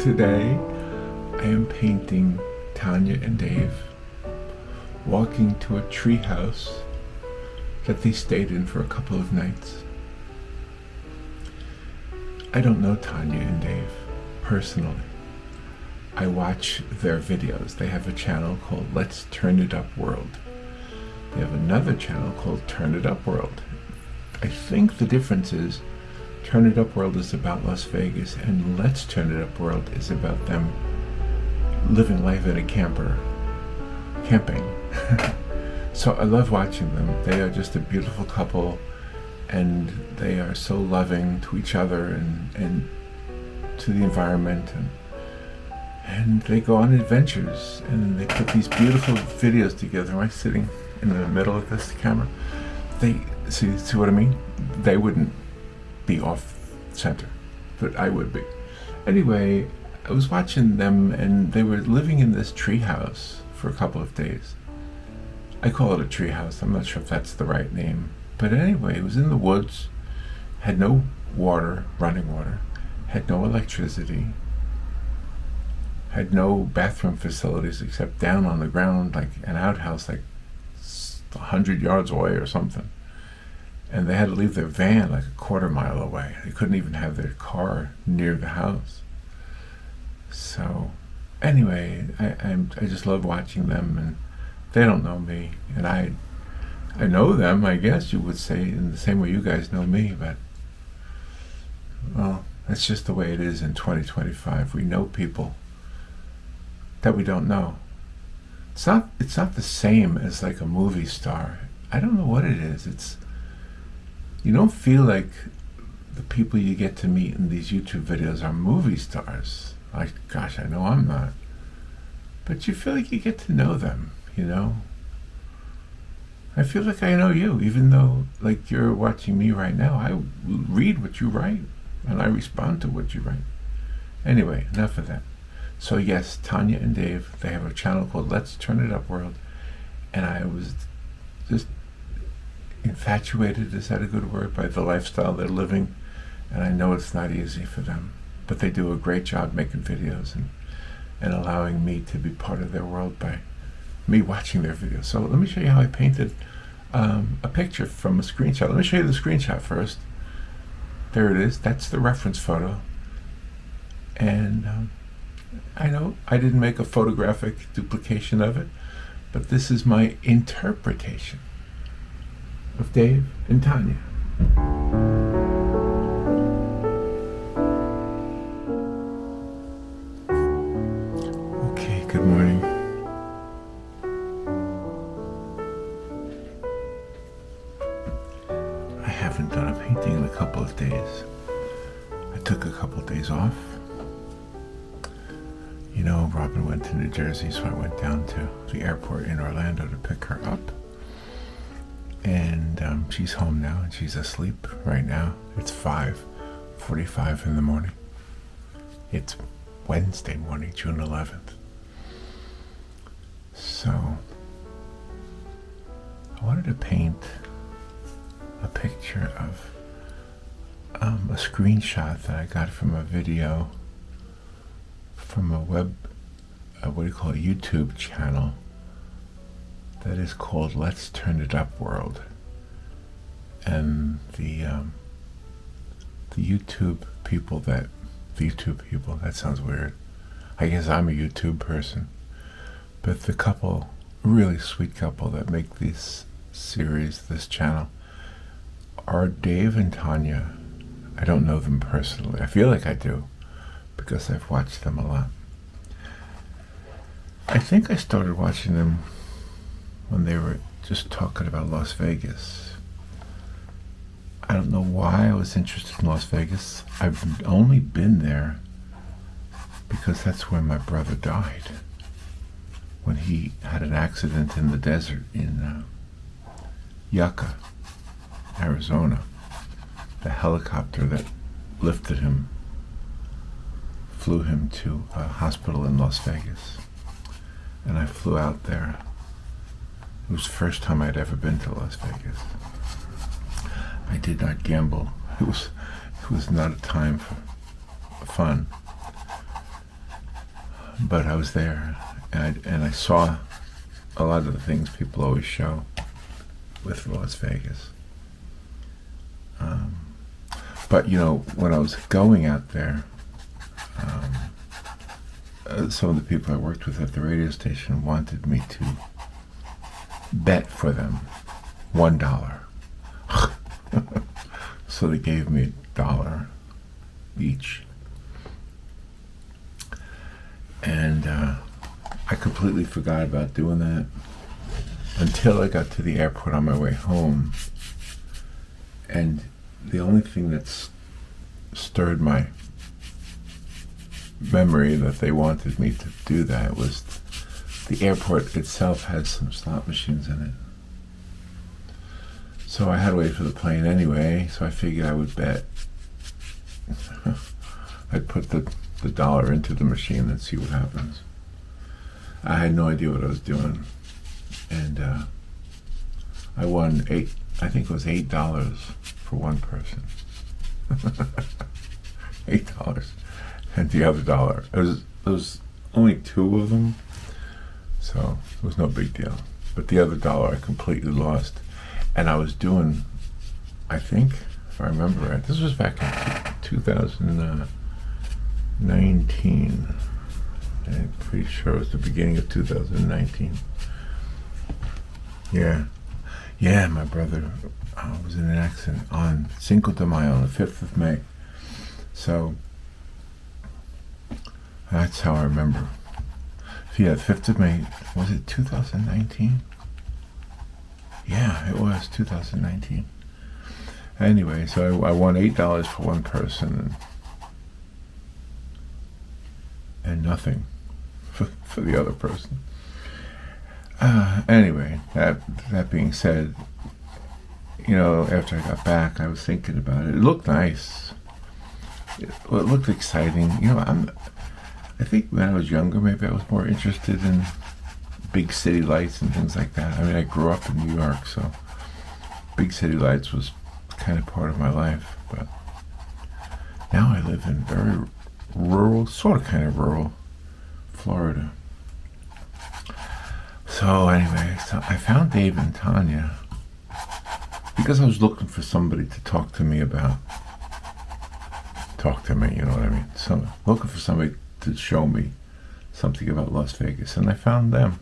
Today I am painting Tanya and Dave walking to a tree house that they stayed in for a couple of nights. I don't know Tanya and Dave personally. I watch their videos. They have a channel called Let's Turn It Up World. They have another channel called Turn It Up World. I think the difference is Turn It Up World is about Las Vegas and Let's Turn It Up World is about them living life in a camping. So I love watching them. They are just a beautiful couple and they are so loving to each other and to the environment, and they go on adventures and they put these beautiful videos together. Am I sitting in the middle of this camera? They see what I mean? They wouldn't be off center, but I would be. Anyway, I was watching them and they were living in this tree house for a couple of days. I call it a tree house. I'm not sure if that's the right name. But anyway, it was in the woods, had no water, running water, had no electricity, had no bathroom facilities except down on the ground, like an outhouse, like 100 yards away or something. And they had to leave their van like a quarter mile away. They couldn't even have their car near the house. So anyway, I just love watching them, and they don't know me, and I know them, I guess you would say, in the same way you guys know me, but well, that's just the way it is in 2025. We know people that we don't know. It's not the same as like a movie star. I don't know what it is. You don't feel like the people you get to meet in these YouTube videos are movie stars. Like, gosh, I know I'm not. But you feel like you get to know them, you know? I feel like I know you, even though, like, you're watching me right now. I read what you write, and I respond to what you write. Anyway, enough of that. So yes, Tanya and Dave, they have a channel called Let's Turn It Up World, and I was just infatuated, is that a good word, by the lifestyle they're living, and I know it's not easy for them, but they do a great job making videos and allowing me to be part of their world by me watching their videos. So let me show you how I painted a picture from a screenshot. Let me show you the screenshot first. There it is. That's the reference photo. And I know I didn't make a photographic duplication of it, but this is my interpretation of Dave and Tanya. Okay, good morning. I haven't done a painting in a couple of days. I took a couple of days off. You know, Robin went to New Jersey, so I went down to the airport in Orlando to pick her up. And she's home now, and she's asleep right now. It's 5:45 in the morning. It's Wednesday morning, June 11th. So, I wanted to paint a picture of a screenshot that I got from a video from a YouTube channel that is called Let's Turn It Up World. And the YouTube people, that sounds weird. I guess I'm a YouTube person. But the couple, really sweet couple that make this series, this channel, are Dave and Tanya. I don't know them personally. I feel like I do, because I've watched them a lot. I think I started watching them when they were just talking about Las Vegas. I don't know why I was interested in Las Vegas. I've only been there because that's where my brother died, when he had an accident in the desert in Yucca, Arizona. The helicopter that lifted him flew him to a hospital in Las Vegas, and I flew out there. It was the first time I'd ever been to Las Vegas. I did not gamble. It was not a time for fun. But I was there, and I saw a lot of the things people always show with Las Vegas. But you know, when I was going out there, some of the people I worked with at the radio station wanted me to bet for them $1. So they gave me $1 each. And I completely forgot about doing that until I got to the airport on my way home. And the only thing that stirred my memory that they wanted me to do that was the airport itself has some slot machines in it. So I had to wait for the plane anyway, so I figured I would bet. I'd put the $1 into the machine and see what happens. I had no idea what I was doing. And I won I think it was $8 for one person. $8. And the other $1. There was only 2 of them, so it was no big deal. But the other $1 I completely lost. And I was doing, I think, if I remember right, this was back in 2019. I'm pretty sure it was the beginning of 2019. Yeah, my brother was in an accident on Cinco de Mayo, on the 5th of May. So that's how I remember. Yeah, 5th of May, was it 2019? Yeah, it was 2019. Anyway, so I won $8 for one person and nothing for the other person. Anyway, that being said, you know, after I got back, I was thinking about it. It looked nice. It looked exciting. You know, I think when I was younger, maybe I was more interested in big city lights and things like that. I mean, I grew up in New York, so big city lights was kind of part of my life. But now I live in very rural, sort of kind of rural Florida. So anyway, so I found Dave and Tanya because I was looking for somebody to talk to me, you know what I mean? So looking for somebody to show me something about Las Vegas, and I found them.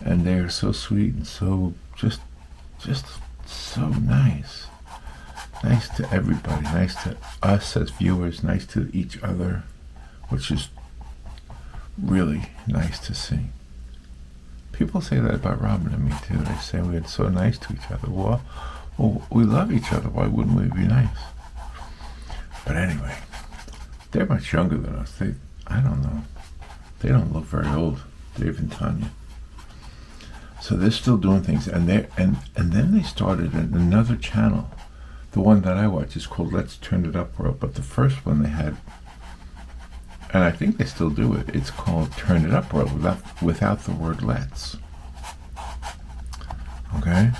And they're so sweet and so just so nice. Nice to everybody, nice to us as viewers, nice to each other, which is really nice to see. People say that about Robin and me too. They say we're so nice to each other. Well, we love each other. Why wouldn't we be nice? But anyway, they're much younger than us. I don't know. They don't look very old, Dave and Tanya. So they're still doing things, and then they started another channel. The one that I watch is called Let's Turn It Up World, but the first one they had, and I think they still do it, it's called Turn It Up World without the word let's. Okay?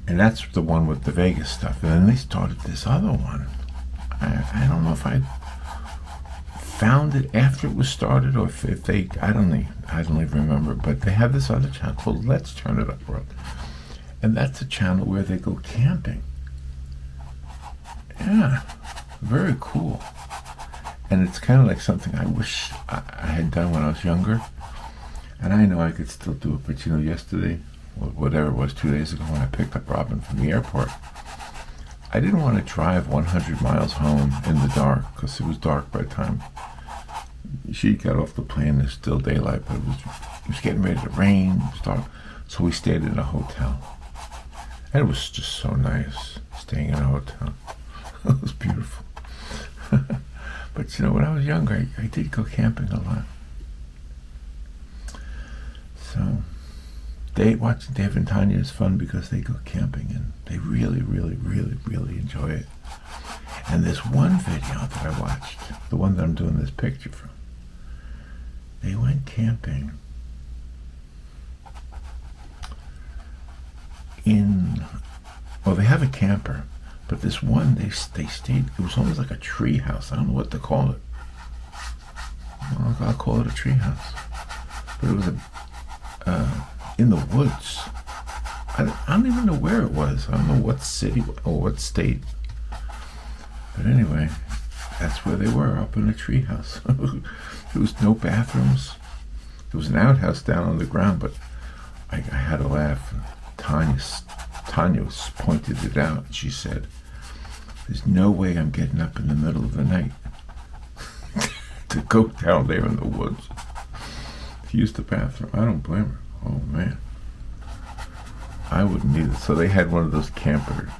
And that's the one with the Vegas stuff. And then they started this other one. I don't know if I found it after it was started or if they, I don't even remember, but they have this other channel called Let's Turn It Up World. And that's a channel where they go camping. Yeah, very cool. And it's kind of like something I wish I had done when I was younger. And I know I could still do it, but you know, yesterday, or whatever it was, 2 days ago, when I picked up Robin from the airport, I didn't want to drive 100 miles home in the dark, because it was dark by the time she got off the plane. There's still daylight, but it was getting ready to rain. It was dark. So we stayed in a hotel. And it was just so nice staying in a hotel. It was beautiful. But you know, when I was younger, I did go camping a lot. So watching Dave and Tanya is fun because they go camping and they really, really, really, really enjoy it. And there's one video that I watched, the one that I'm doing this picture from. They went camping they have a camper, but this one, they stayed, it was almost like a tree house. I don't know what to call it. Well, I'll call it a treehouse. But it was in the woods. I don't even know where it was. I don't know what city or what state. But anyway, that's where they were, up in a treehouse. There was no bathrooms. There was an outhouse down on the ground, but I had to laugh. Tanya pointed it out. She said, "There's no way I'm getting up in the middle of the night to go down there in the woods to use the bathroom." I don't blame her. Oh man, I wouldn't either. So they had one of those camper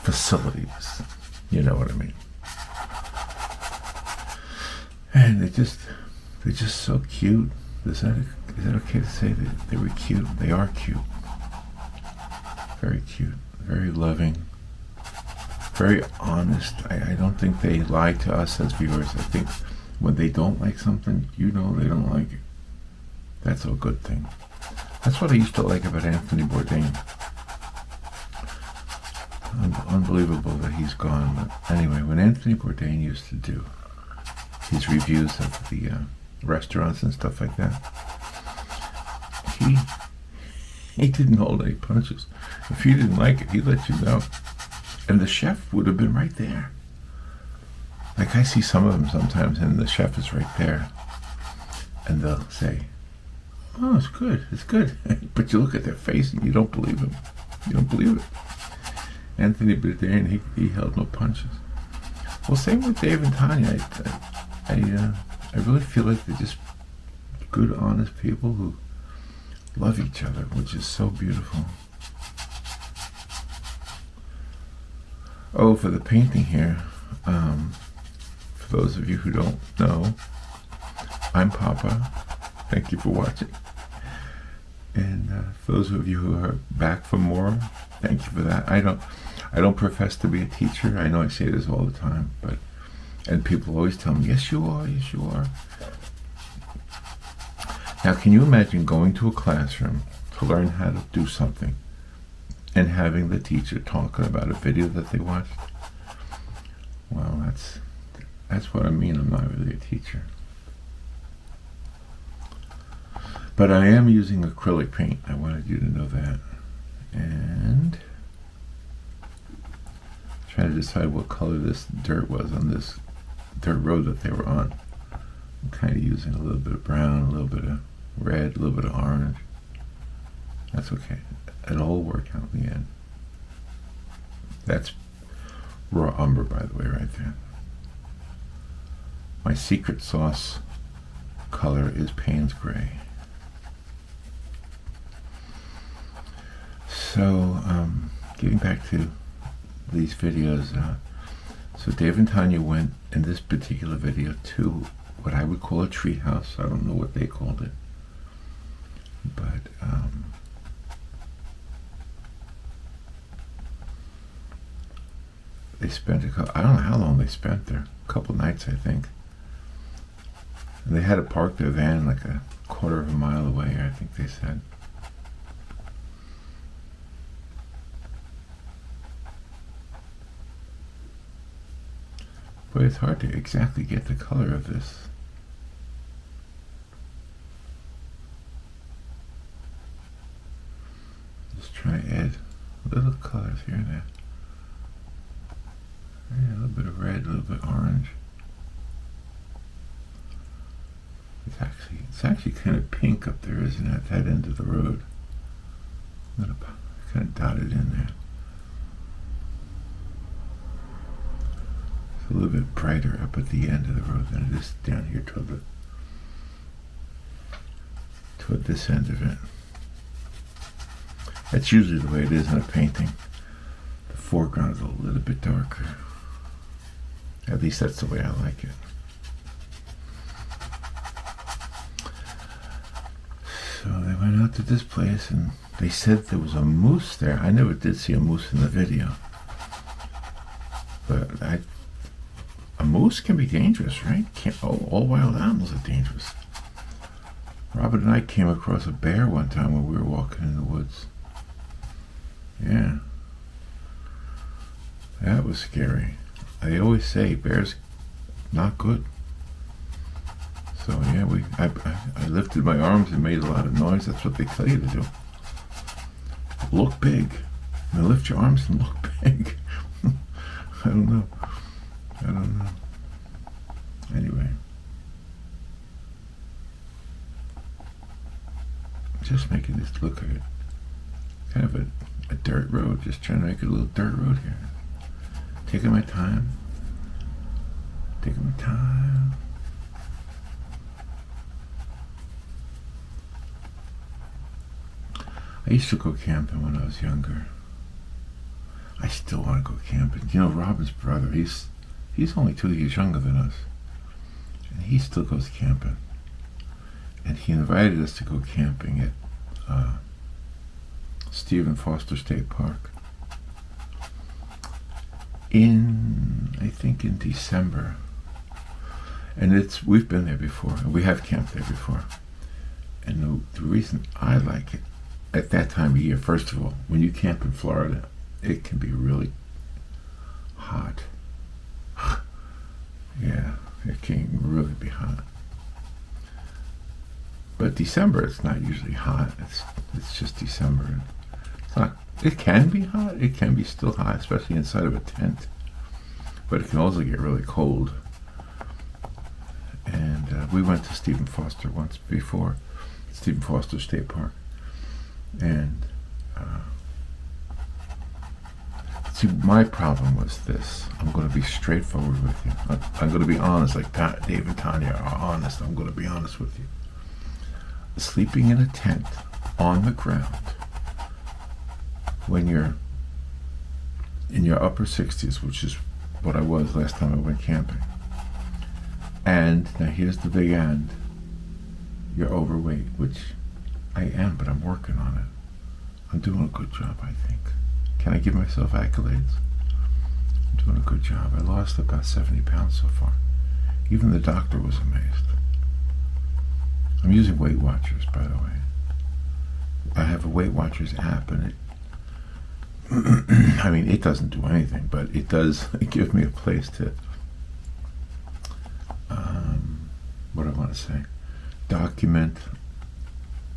facilities. You know what I mean? And they're just so cute. Is that okay to say that they were cute? They are cute. Very cute. Very loving. Very honest. I don't think they lie to us as viewers. I think when they don't like something, you know they don't like it. That's a good thing. That's what I used to like about Anthony Bourdain. Unbelievable that he's gone. But anyway, when Anthony Bourdain used to do his reviews of the restaurants and stuff like that, he didn't hold any punches. If he didn't like it, he'd let you know. And the chef would have been right there. Like I see some of them sometimes, and the chef is right there. And they'll say, "Oh, it's good, it's good." But you look at their face and you don't believe him. You don't believe it. Anthony Bourdain, he held no punches. Well, same with Dave and Tanya. I really feel like they're just good, honest people who love each other, which is so beautiful. Oh, for the painting here, for those of you who don't know, I'm Poppa. Thank you for watching. And for those of you who are back for more, thank you for that. I don't profess to be a teacher. I know I say this all the time, and people always tell me, "Yes, you are. Yes, you are." Now, can you imagine going to a classroom to learn how to do something and having the teacher talking about a video that they watched? Well, that's what I mean. I'm not really a teacher. But I am using acrylic paint. I wanted you to know that. And try to decide what color this dirt was on this dirt road that they were on. I'm kind of using a little bit of brown, a little bit of red, a little bit of orange. That's okay. It'll all work out in the end. That's raw umber, by the way, right there. My secret sauce color is Payne's Gray. So, getting back to these videos, so Dave and Tanya went in this particular video to what I would call a treehouse. I don't know what they called it, but they spent I don't know how long they spent there, a couple nights I think. And they had to park their van like a quarter of a mile away, I think they said. But it's hard to exactly get the color of this. Just try to add little colors here and there. Yeah, a little bit of red, a little bit orange. It's actually kind of pink up there, isn't it, at that end of the road? Kind of dotted in there. A little bit brighter up at the end of the road than it is down here toward this end of it. That's usually the way it is in a painting. The foreground is a little bit darker. At least that's the way I like it. So they went out to this place and they said there was a moose there. I never did see a moose in the video. But a moose can be dangerous, right? All wild animals are dangerous. Robert and I came across a bear one time when we were walking in the woods. Yeah. That was scary. They always say bears not good. So yeah, I lifted my arms and made a lot of noise. That's what they tell you to do. Look big. Now lift your arms and look big. I don't know. Anyway. Just making this look kind of a dirt road. Just trying to make it a little dirt road here. Taking my time. I used to go camping when I was younger. I still want to go camping. You know, Robin's brother, he's only 2 years younger than us. And he still goes camping. And he invited us to go camping at Stephen Foster State Park I think in December. And we've been there before, and we have camped there before. And the reason I like it, at that time of year, first of all, when you camp in Florida, it can be really hot. Yeah, it can really be hot. But December, it's not usually hot. It's just December. It's not. It can be hot. It can be still hot, especially inside of a tent. But it can also get really cold. And we went to Stephen Foster once before, Stephen Foster State Park. And see, my problem was this. I'm going to be straightforward with you. I'm going to be honest, like Dave and Tanya are honest. I'm going to be honest with you. Sleeping in a tent on the ground when you're in your upper 60s, which is what I was last time I went camping. And now here's the big end. You're overweight, which I am, but I'm working on it. I'm doing a good job, I think. Can I give myself accolades? I'm doing a good job. I lost about 70 pounds so far. Even the doctor was amazed. I'm using Weight Watchers, by the way. I have a Weight Watchers app, and I mean, it doesn't do anything, but it does give me a place to, what I want to say, document,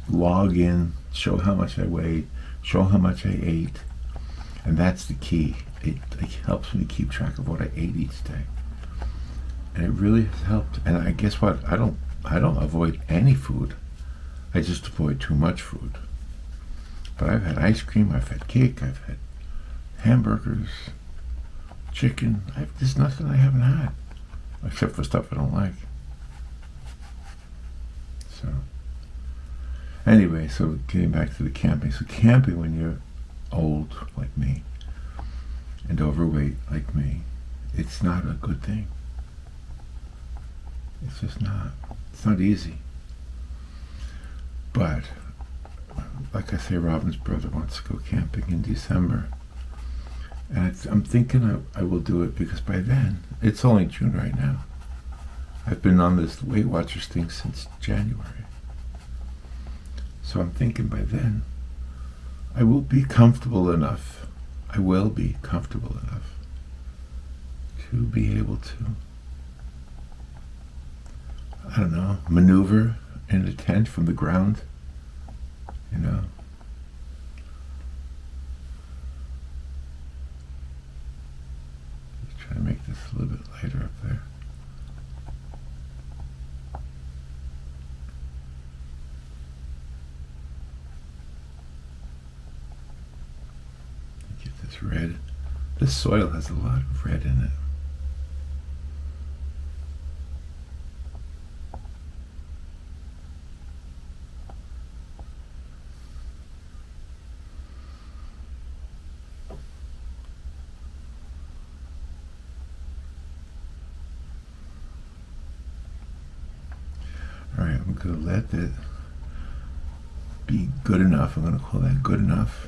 log in, show how much I weigh, show how much I ate, and that's the key. It helps me keep track of what I ate each day, and it really has helped. And I guess what? I don't avoid any food. I just avoid too much food. But I've had ice cream, I've had cake, I've had hamburgers, chicken. There's nothing I haven't had, except for stuff I don't like. So, anyway, so getting back to the camping. So camping when you're old, like me, and overweight, like me, it's not a good thing. It's just not. It's not easy. But, like I say, Robin's brother wants to go camping in December. And I'm thinking I will do it because by then, it's only June right now. I've been on this Weight Watchers thing since January. So I'm thinking by then, I will be comfortable enough. I will be comfortable enough to be able to, I don't know, maneuver in a tent from the ground, you know. Just try to make this a little bit lighter up there. Get this red. This soil has a lot of red in it. Alright, I'm going to let it be good enough. I'm going to call that good enough.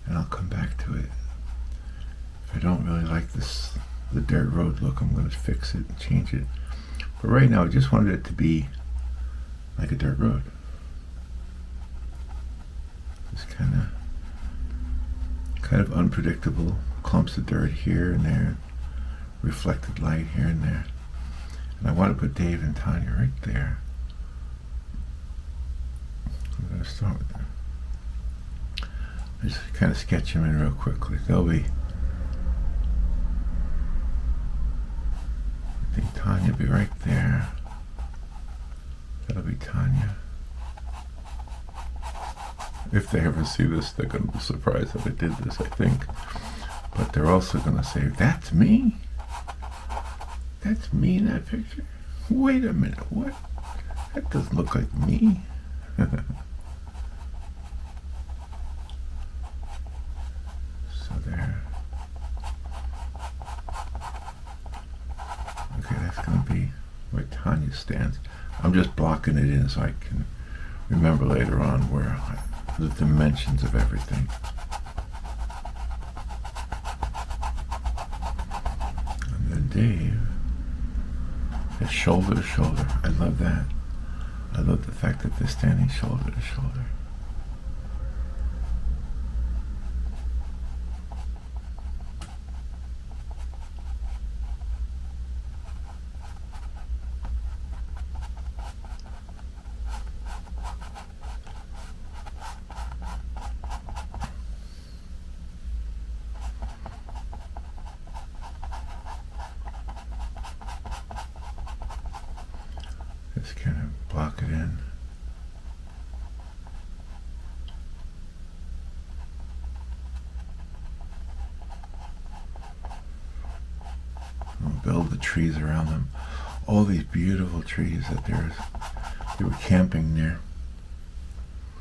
And I'll come back to it. If I don't really like the dirt road look, I'm going to fix it and change it. But right now, I just wanted it to be like a dirt road. Just kind of unpredictable. Clumps of dirt here and there. Reflected light here and there. And I want to put Dave and Tanya right there. I'm going to start with them. I just kind of sketch them in real quickly. They'll be, I think Tanya will be right there. That'll be Tanya. If they ever see this, they're going to be surprised that I did this, I think. But they're also going to say, that's me? That's me in that picture? Wait a minute, what? That doesn't look like me. So there. Okay, that's going to be where Tanya stands. I'm just blocking it in so I can remember later on where the dimensions of everything. And then Dave is shoulder to shoulder. I love that. I love the fact that they're standing shoulder to shoulder. Just kind of block it in. We'll build the trees around them. All these beautiful trees that they were camping near.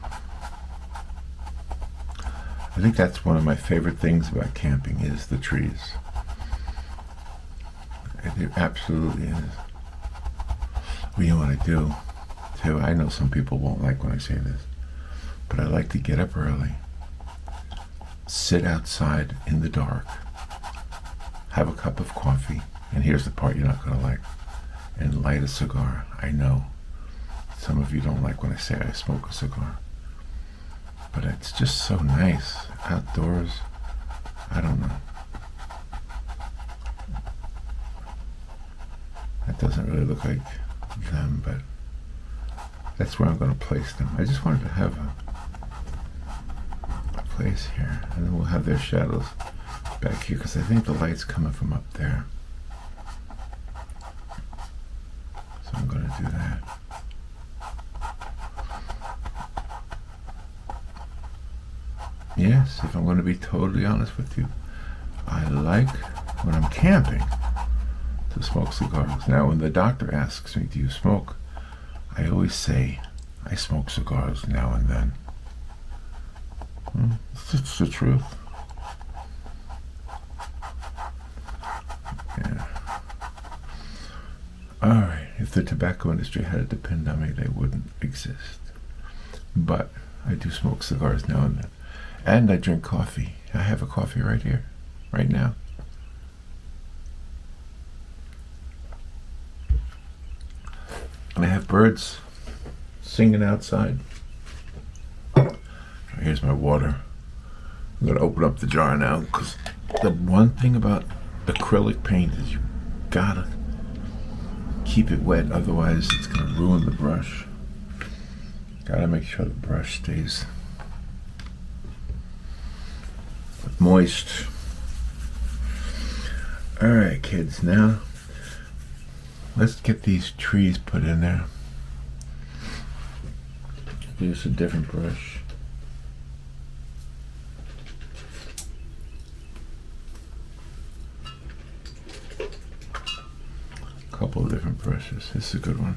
I think that's one of my favorite things about camping is the trees. It absolutely is. Well, you know what I do, too? I know some people won't like when I say this, but I like to get up early, sit outside in the dark, have a cup of coffee, and here's the part you're not going to like, and light a cigar. I know some of you don't like when I say I smoke a cigar, but it's just so nice outdoors. I don't know. That doesn't really look like them, but that's where I'm going to place them. I just wanted to have a place here, and then we'll have their shadows back here, because I think the light's coming from up there. So I'm going to do that. Yes, if I'm going to be totally honest with you, I like, when I'm camping, to smoke cigars. Now, when the doctor asks me, do you smoke? I always say, I smoke cigars now and then. It's the truth. Yeah. Alright, if the tobacco industry had to depend on me, they wouldn't exist. But I do smoke cigars now and then. And I drink coffee. I have a coffee right here, right now. And I have birds singing outside. Here's my water. I'm going to open up the jar now, because the one thing about acrylic paint is you gotta keep it wet, otherwise it's going to ruin the brush. Gotta make sure the brush stays moist. Alright, kids, now let's get these trees put in there. Use a different brush. A couple of different brushes. This is a good one.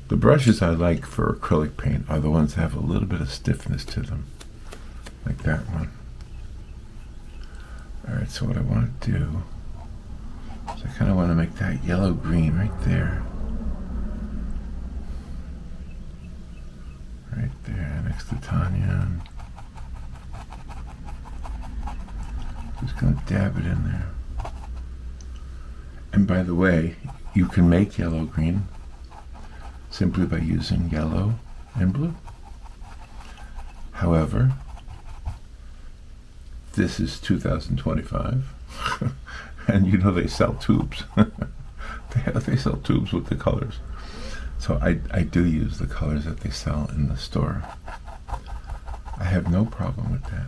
The brushes I like for acrylic paint are the ones that have a little bit of stiffness to them, like that one. Alright, so what I want to do is I kind of want to make that yellow-green right there. Right there, next to Tanya. Just going to dab it in there. And by the way, you can make yellow-green simply by using yellow and blue. However, this is 2025, and you know they sell tubes. They sell tubes with the colors. So I do use the colors that they sell in the store. I have no problem with that.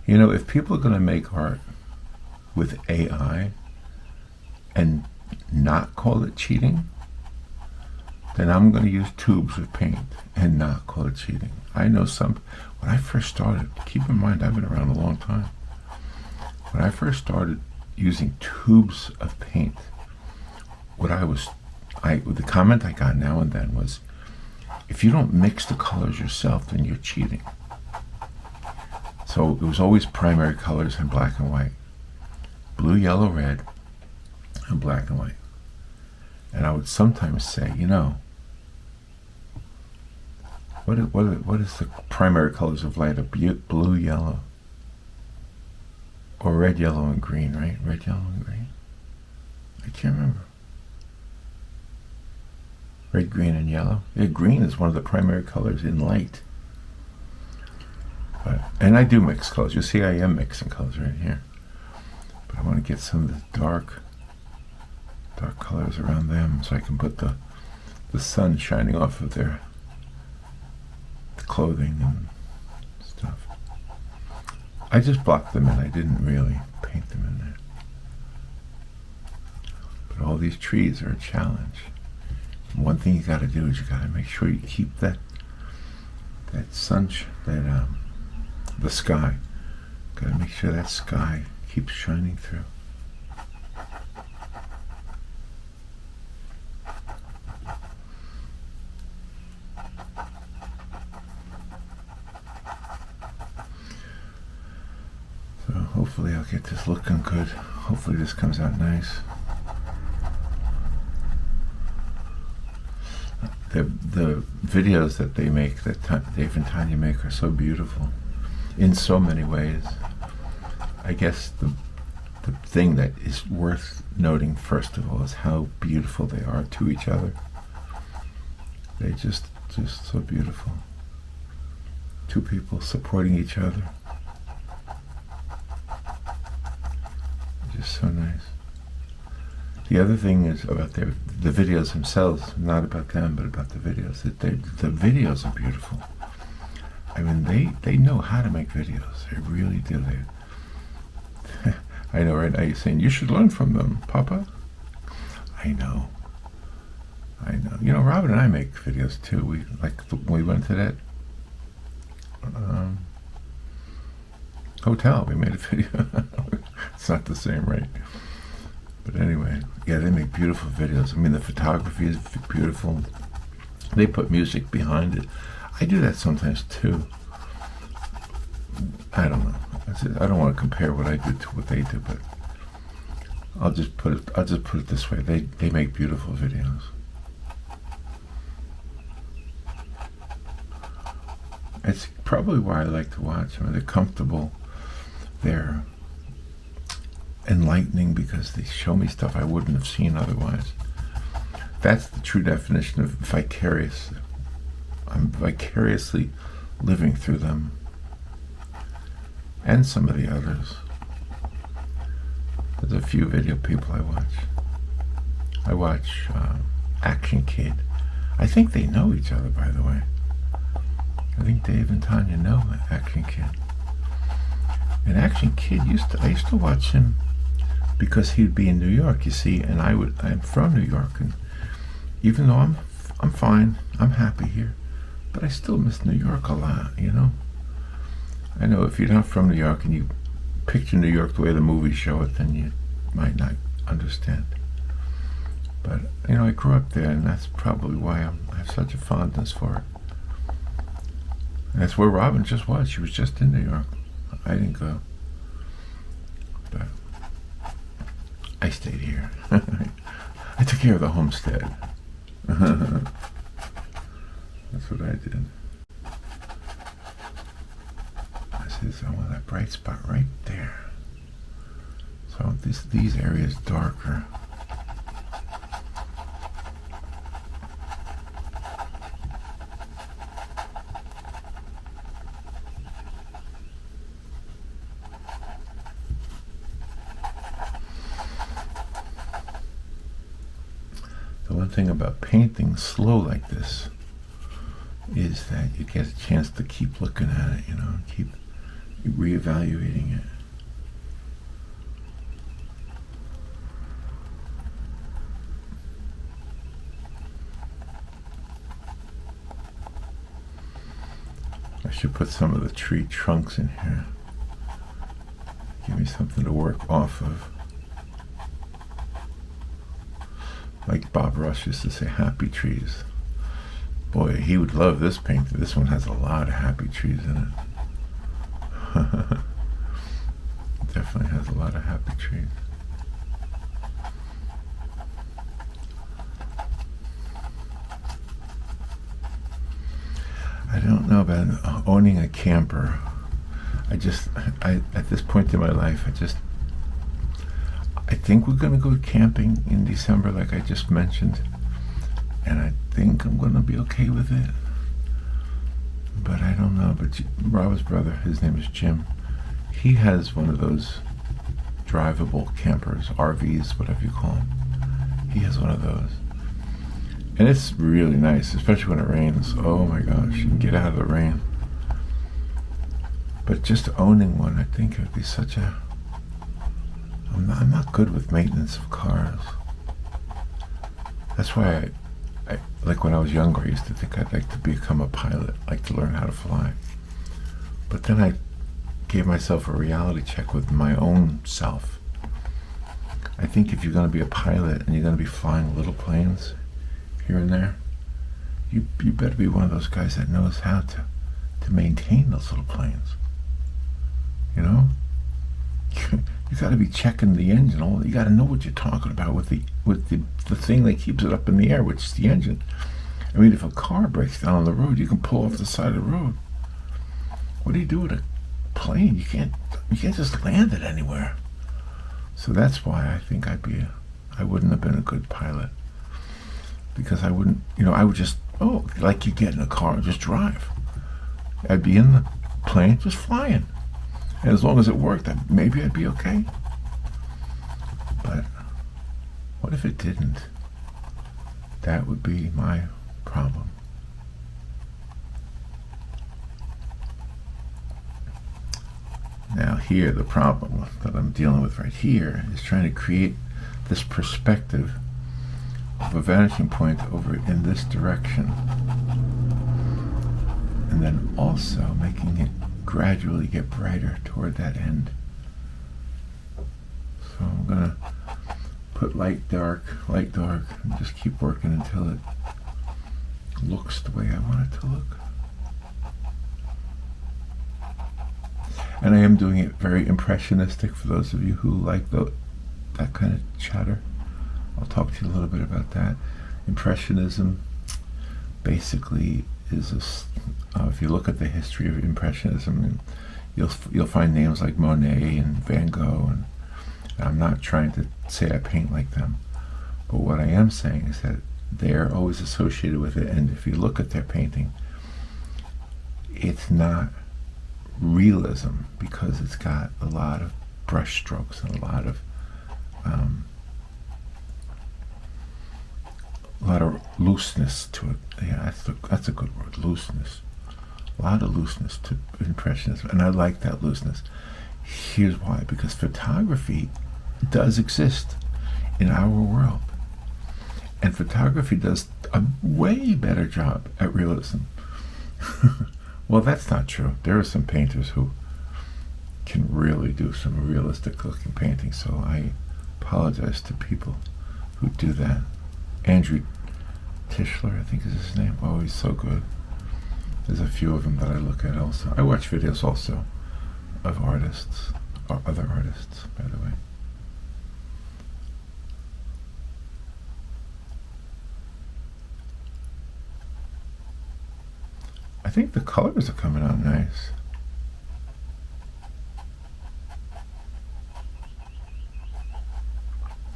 You know, if people are going to make art with AI and not call it cheating, then I'm going to use tubes of paint and not call it cheating. I know when I first started, keep in mind I've been around a long time. When I first started using tubes of paint, the comment I got now and then was, if you don't mix the colors yourself, then you're cheating. So it was always primary colors in black and white. Blue, yellow, red, and black and white. And I would sometimes say, you know, what is the primary colors of light? Blue, yellow, or red, yellow, and green, right? Red, yellow, and green? I can't remember. Red, green, and yellow. Yeah, green is one of the primary colors in light. And I do mix colors. You see, I am mixing colors right here. But I want to get some of the dark colors around them, so I can put the sun shining off of their clothing and stuff. I just blocked them in. I didn't really paint them in there. But all these trees are a challenge. One thing you got to do is you got to make sure you keep that the sky. Got to make sure that sky keeps shining through. So hopefully I'll get this looking good. Hopefully this comes out nice. The videos that they make, that Dave and Tanya make, are so beautiful in so many ways. I guess the thing that is worth noting, first of all, is how beautiful they are to each other. They just so beautiful. Two people supporting each other. Just so nice. The other thing is about the videos themselves, not about them, but about the videos. The videos are beautiful. I mean, they know how to make videos. They really do. I know right now you're saying, you should learn from them, Papa. I know. You know, Robin and I make videos too. When we went to that hotel, we made a video. It's not the same, right? But anyway, yeah, they make beautiful videos. I mean, the photography is beautiful. They put music behind it. I do that sometimes too. I don't know. I don't want to compare what I do to what they do, but I'll just put it this way. They make beautiful videos. It's probably why I like to watch them. They're comfortable. They're enlightening because they show me stuff I wouldn't have seen otherwise. That's the true definition of vicarious. I'm vicariously living through them, and some of the others. There's a few video people I watch. I watch Action Kid. I think they know each other, by the way. I think Dave and Tanya know Action Kid. And Action Kid I used to watch him because he'd be in New York, you see, and I'm from New York, and even though I'm fine, I'm happy here, but I still miss New York a lot, you know? I know if you're not from New York and you picture New York the way the movies show it, then you might not understand. But, you know, I grew up there, and that's probably why I have such a fondness for it. And that's where Robin just was. She was just in New York. I didn't go. But I stayed here. I took care of the homestead. That's what I did. I see, I want that bright spot right there. So I want these areas darker. thing about painting slow like this is that you get a chance to keep looking at it, keep reevaluating it. I should put some of the tree trunks in here. Give me something to work off of. Like Bob Ross used to say, happy trees. Boy, he would love this painting. This one has a lot of happy trees in it. Definitely has a lot of happy trees. I don't know about owning a camper. I at this point in my life, I think we're going to go camping in December, like I just mentioned, and I think I'm going to be okay with it. But I don't know. But Rob's brother, his name is Jim, he has one of those drivable campers, RVs, whatever you call them. He has one of those. And it's really nice, especially when it rains. Oh my gosh, you can get out of the rain. But just owning one, I think it would be such a... I'm not good with maintenance of cars. That's why I like when I was younger, I used to think I'd like to become a pilot, like to learn how to fly. But then I gave myself a reality check with my own self. I think if you're going to be a pilot and you're going to be flying little planes here and there, you better be one of those guys that knows how to maintain those little planes. You got to be checking the engine. You got to know what you're talking about with the thing that keeps it up in the air, which is the engine. I mean, if a car breaks down on the road, you can pull off the side of the road. What do you do with a plane? You can't just land it anywhere. So that's why I think I wouldn't have been a good pilot, because I wouldn't, I would just, like you get in a car and just drive. I'd be in the plane just flying. And as long as it worked, maybe I'd be okay. But what if it didn't? That would be my problem. Now here, the problem that I'm dealing with right here is trying to create this perspective of a vanishing point over in this direction, and then also making it gradually get brighter toward that end. So I'm gonna put light, dark, and just keep working until it looks the way I want it to look. And I am doing it very impressionistic for those of you who like that kind of chatter. I'll talk to you a little bit about that. Impressionism basically is if you look at the history of Impressionism, you'll find names like Monet and Van Gogh, and I'm not trying to say I paint like them, but what I am saying is that they're always associated with it, and if you look at their painting, it's not realism because it's got a lot of brush strokes and a lot of looseness to it. Yeah, that's a good word, looseness. A lot of looseness to Impressionism, and I like that looseness. Here's why: because photography does exist in our world, and photography does a way better job at realism. Well, that's not true. There are some painters who can really do some realistic looking paintings, so I apologize to people who do that. Andrew Tischler, I think is his name. Oh, he's so good. There's a few of them that I look at also. I watch videos also of artists, or other artists, by the way. I think the colors are coming out nice.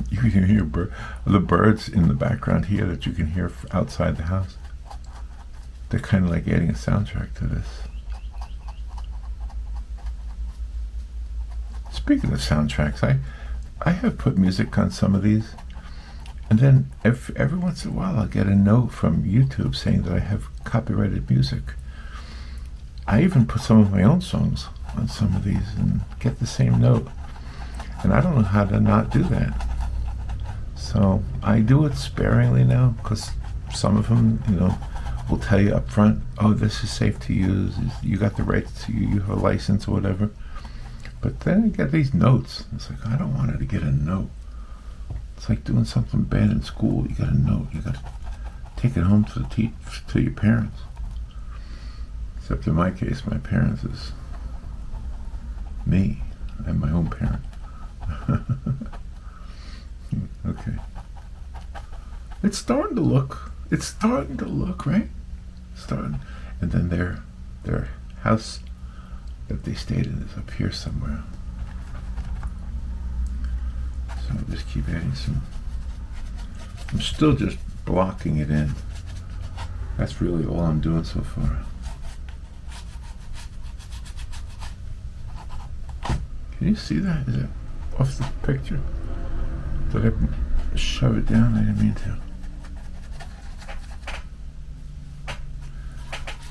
You can hear the birds in the background here that you can hear outside the house. They're kind of like adding a soundtrack to this. Speaking of soundtracks, I have put music on some of these, And then every once in a while I'll get a note from YouTube saying that I have copyrighted music. I even put some of my own songs on some of these and get the same note. And I don't know how to not do that. So I do it sparingly now, because some of them, will tell you up front, oh, this is safe to use, you got the rights to, you have a license or whatever. But then you get these notes. It's like, I don't want her to get a note. It's like doing something bad in school. You got a note. You got to take it home to your parents. Except in my case, my parents is me. I'm my own parent. Okay. It's starting to look, right? Starting. And then their house that they stayed in is up here somewhere. So I'll just keep adding some. I'm still just blocking it in. That's really all I'm doing so far. Can you see that? Is it off the picture? Did I shove it down? I didn't mean to.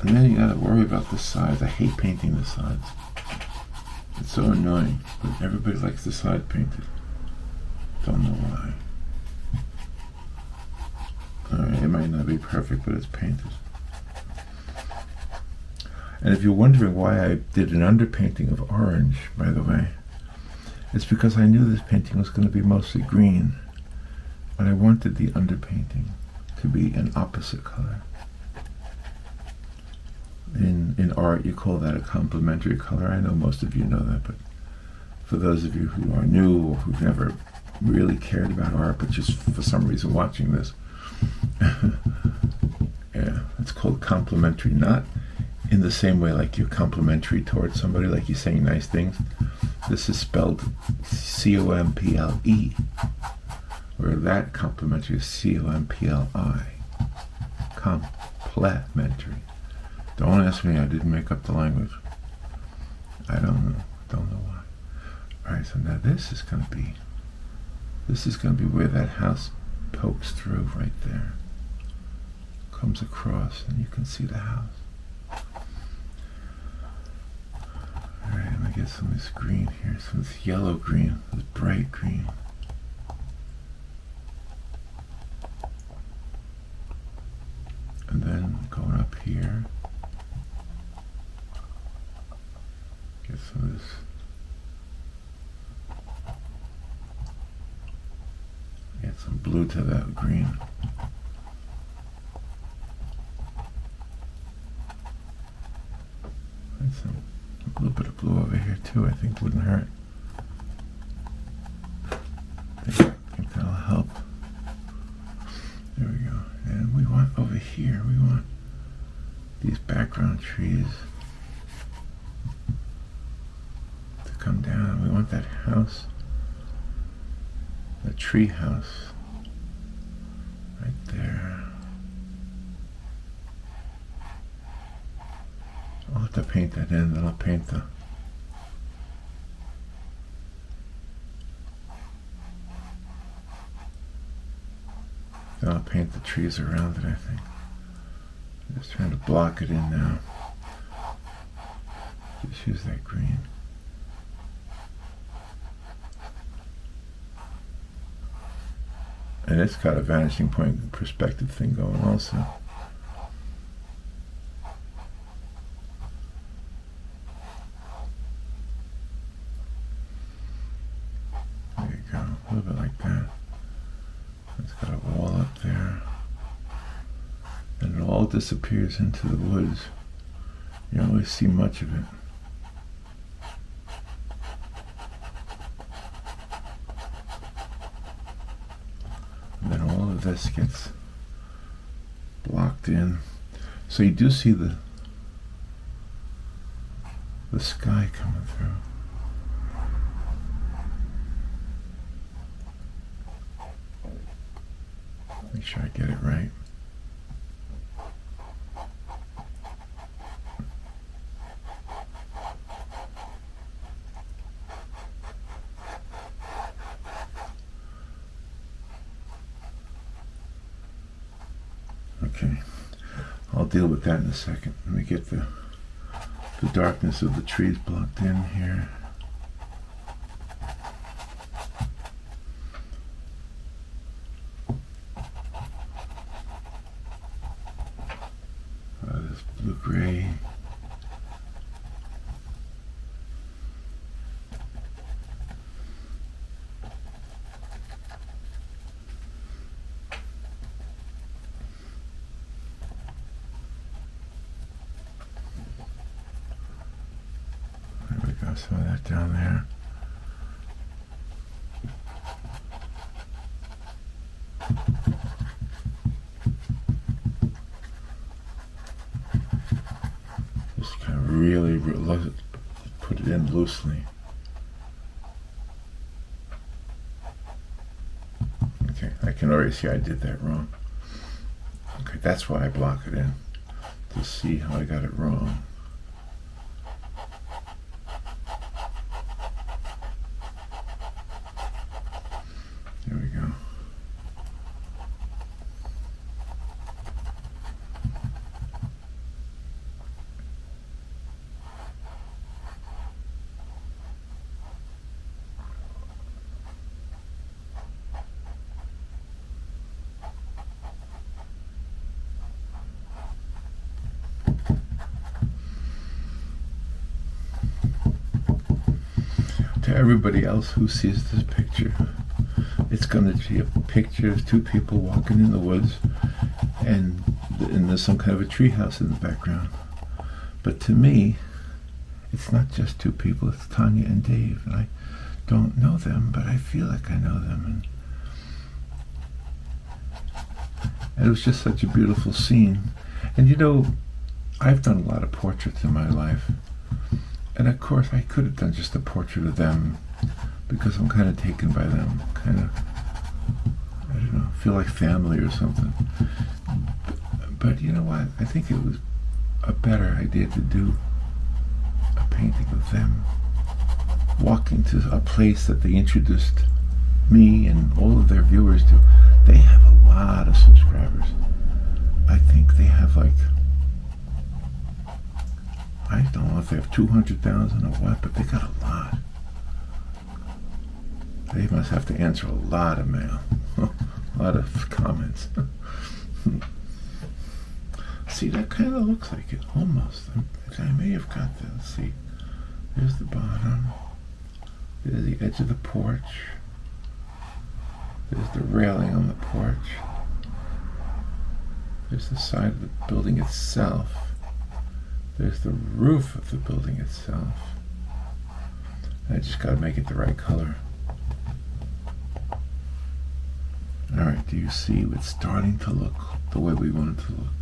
And then you gotta worry about the sides. I hate painting the sides. It's so annoying, but everybody likes the side painted. Don't know why. Alright, it might not be perfect, but it's painted. And if you're wondering why I did an underpainting of orange, by the way, it's because I knew this painting was going to be mostly green, but I wanted the underpainting to be an opposite color. In art, you call that a complementary color. I know most of you know that, but for those of you who are new or who've never really cared about art, but just for some reason watching this, yeah, it's called complementary, not in the same way like you're complimentary towards somebody, like you're saying nice things. This is spelled C-O-M-P-L-E, where that complimentary is C-O-M-P-L-I. Complementary. Don't ask me, I didn't make up the language. I don't know why. Alright, so now this is going to be where that house pokes through right there. Comes across and you can see the house. Alright, let me get some of this green here, some of this yellow green, this bright green. And then going up here, get some of this add some blue to that green. And a little bit of blue over here too, I think wouldn't hurt. I think that'll help. There we go. And we want over here, we want these background trees to come down. We want that house, the tree house, right there. I'll have to paint that in, then I'll paint the trees around it, I think. I'm just trying to block it in now. Just use that green. And it's got a vanishing point perspective thing going also. There you go, a little bit like that. It's got a wall up there. And it all disappears into the woods. You don't always see much of it. And then all of this gets blocked in. So you do see the sky coming through. Make sure I get it right. Okay, I'll deal with that in a second. Let me get the darkness of the trees blocked in here. This blue-gray. Some of that down there. Just kind of really put it in loosely. Okay, I can already see I did that wrong. Okay, that's why I block it in, to see how I got it wrong. There we go. To everybody else who sees this picture, it's going to be a picture of two people walking in the woods, and there's some kind of a tree house in the background. But to me, it's not just two people, it's Tanya and Dave, and I don't know them, but I feel like I know them. And it was just such a beautiful scene. And you know, I've done a lot of portraits in my life, and of course I could have done just a portrait of them, because I'm kind of taken by them, kind of, I don't know, feel like family or something. But you know what? I think it was a better idea to do a painting of them walking to a place that they introduced me and all of their viewers to. They have a lot of subscribers. I think they have like, I don't know if they have 200,000 or what, but they got a lot. They must have to answer a lot of mail, a lot of comments. See, that kind of looks like it, almost. I may have got that. Let's see. There's the bottom. There's the edge of the porch. There's the railing on the porch. There's the side of the building itself. There's the roof of the building itself. I just got to make it the right color. Alright, do you see it's starting to look the way we want it to look?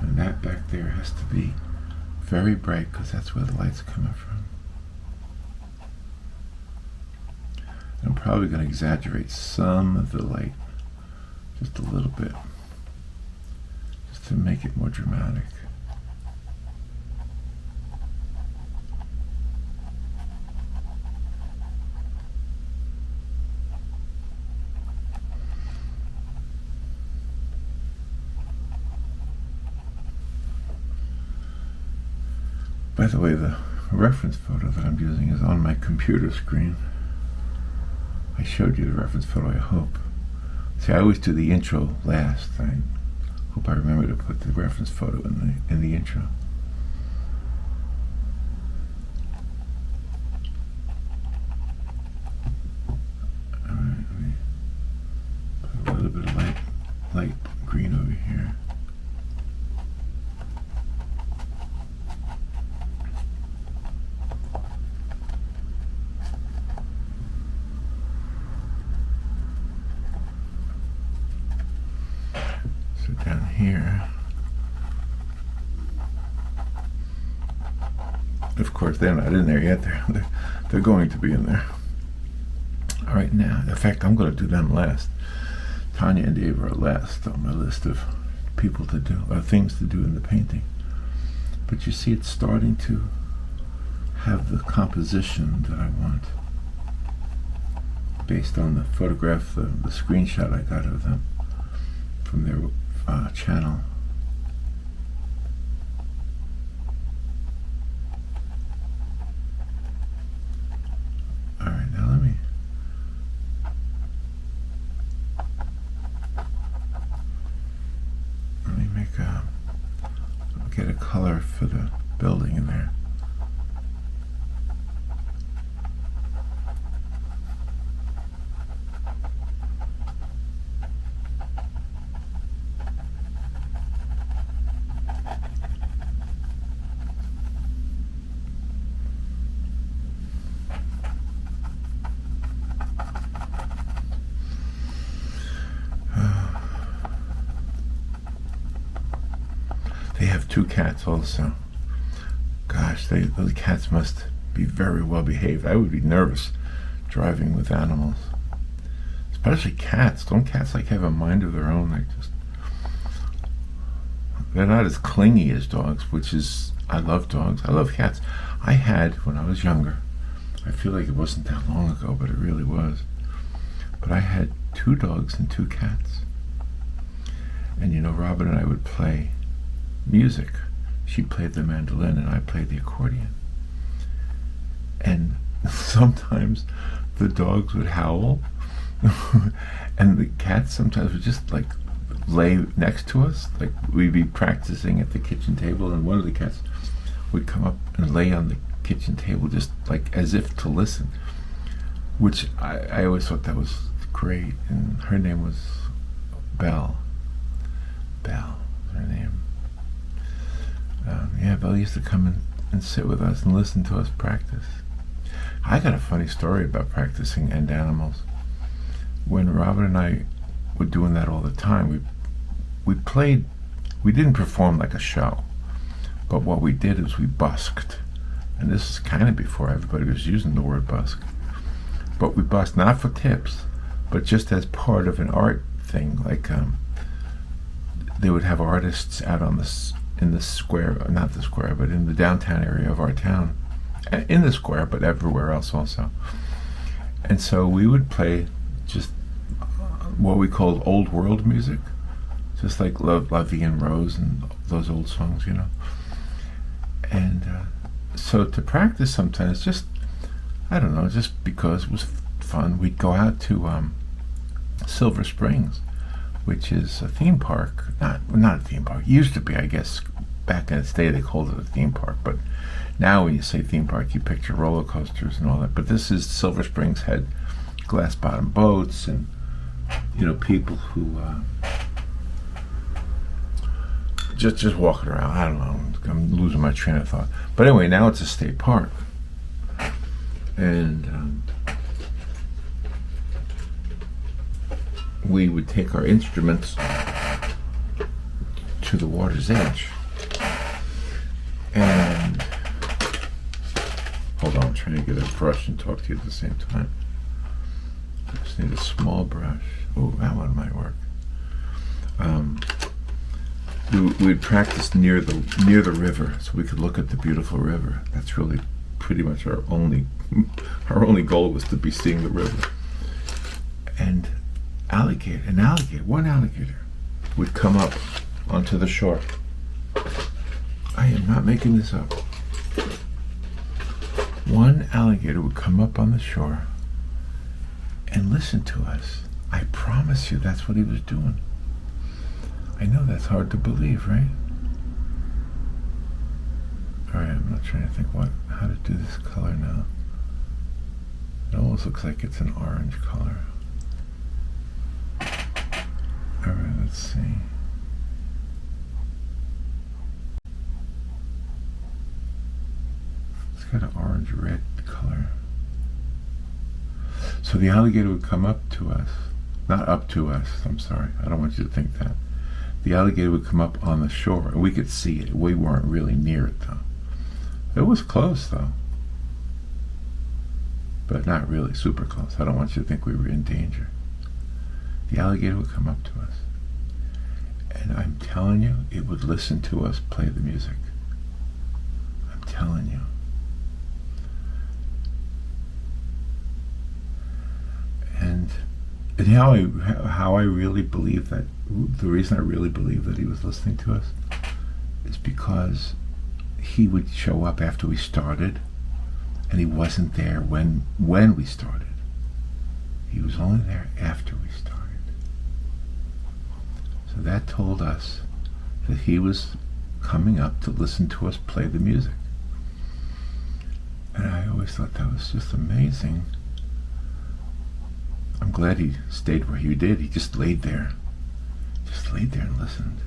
And that back there has to be very bright, because that's where the light's coming from. I'm probably going to exaggerate some of the light, just a little bit, just to make it more dramatic. By the way, the reference photo that I'm using is on my computer screen. I showed you the reference photo, I hope. See, I always do the intro last. I hope I remember to put the reference photo in the intro. Alright, let me put a little bit of light green over here. Down here, of course they're not in there yet. They're going to be in there. All right, now, in fact, I'm going to do them last. Tanya and Dave are last on my list of people to do, things to do in the painting. But you see, it's starting to have the composition that I want. based on the photograph, the screenshot I got of them from their channel. All right, now let me make get a color for the building in there. They have 2 cats also. Gosh, those cats must be very well behaved. I would be nervous driving with animals, especially cats. Don't cats like have a mind of their own? They're not as clingy as dogs, which is, I love dogs. I love cats. I had, when I was younger, I feel like it wasn't that long ago, but it really was. But I had 2 dogs and 2 cats. And you know, Robin and I would play music. She played the mandolin and I played the accordion. And sometimes the dogs would howl and the cats sometimes would just like lay next to us. Like we'd be practicing at the kitchen table and one of the cats would come up and lay on the kitchen table just like as if to listen, which I always thought that was great. And her name was Belle. Belle was her name. Yeah, Belle used to come and sit with us and listen to us practice. I got a funny story about practicing end animals. When Robin and I were doing that all the time, we played, we didn't perform like a show, but what we did is we busked. And this is kind of before everybody was using the word busk. But we busked not for tips, but just as part of an art thing. Like they would have artists out on in the square, not the square, but in the downtown area of our town, in the square, but everywhere else also. And so we would play just what we called old world music, just like La Vie en Rose and those old songs, you know. And so to practice sometimes, just, I don't know, just because it was fun, we'd go out to Silver Springs, which is a theme park. Not a theme park. It used to be, I guess, back in its day they called it a theme park, but now when you say theme park you picture roller coasters and all that. But this is, Silver Springs had glass bottom boats and, you know, people who just walking around. I don't know, I'm losing my train of thought. But anyway, now it's a state park. And we would take our instruments to the water's edge. And hold on, I'm trying to get a brush and talk to you at the same time. I just need a small brush. Oh, that one might work. We'd practice near the river, so we could look at the beautiful river. That's really pretty much our only goal, was to be seeing the river. And one alligator would come up onto the shore. I am not making this up. One alligator would come up on the shore and listen to us. I promise you that's what he was doing. I know that's hard to believe, right? Alright, I'm not trying to think how to do this color now. It almost looks like it's an orange color. Alright, let's see. It's got an orange-red color. So the alligator would come up to us. Not up to us, I'm sorry. I don't want you to think that. The alligator would come up on the shore, and we could see it. We weren't really near it, though. It was close, though. But not really super close. I don't want you to think we were in danger. The alligator would come up to us. And I'm telling you, it would listen to us play the music. I'm telling you. And And how I really believe that, the reason I really believe that he was listening to us is because he would show up after we started, and he wasn't there when we started. He was only there after we started. So that told us that he was coming up to listen to us play the music. And I always thought that was just amazing. I'm glad he stayed where he did. He just laid there. Just laid there and listened.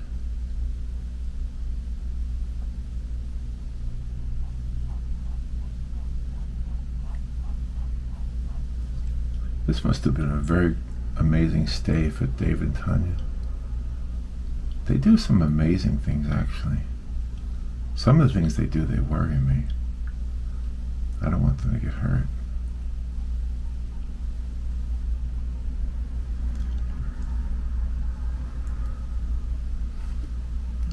This must have been a very amazing stay for Dave and Tanya. They do some amazing things, actually. Some of the things they do, they worry me. I don't want them to get hurt.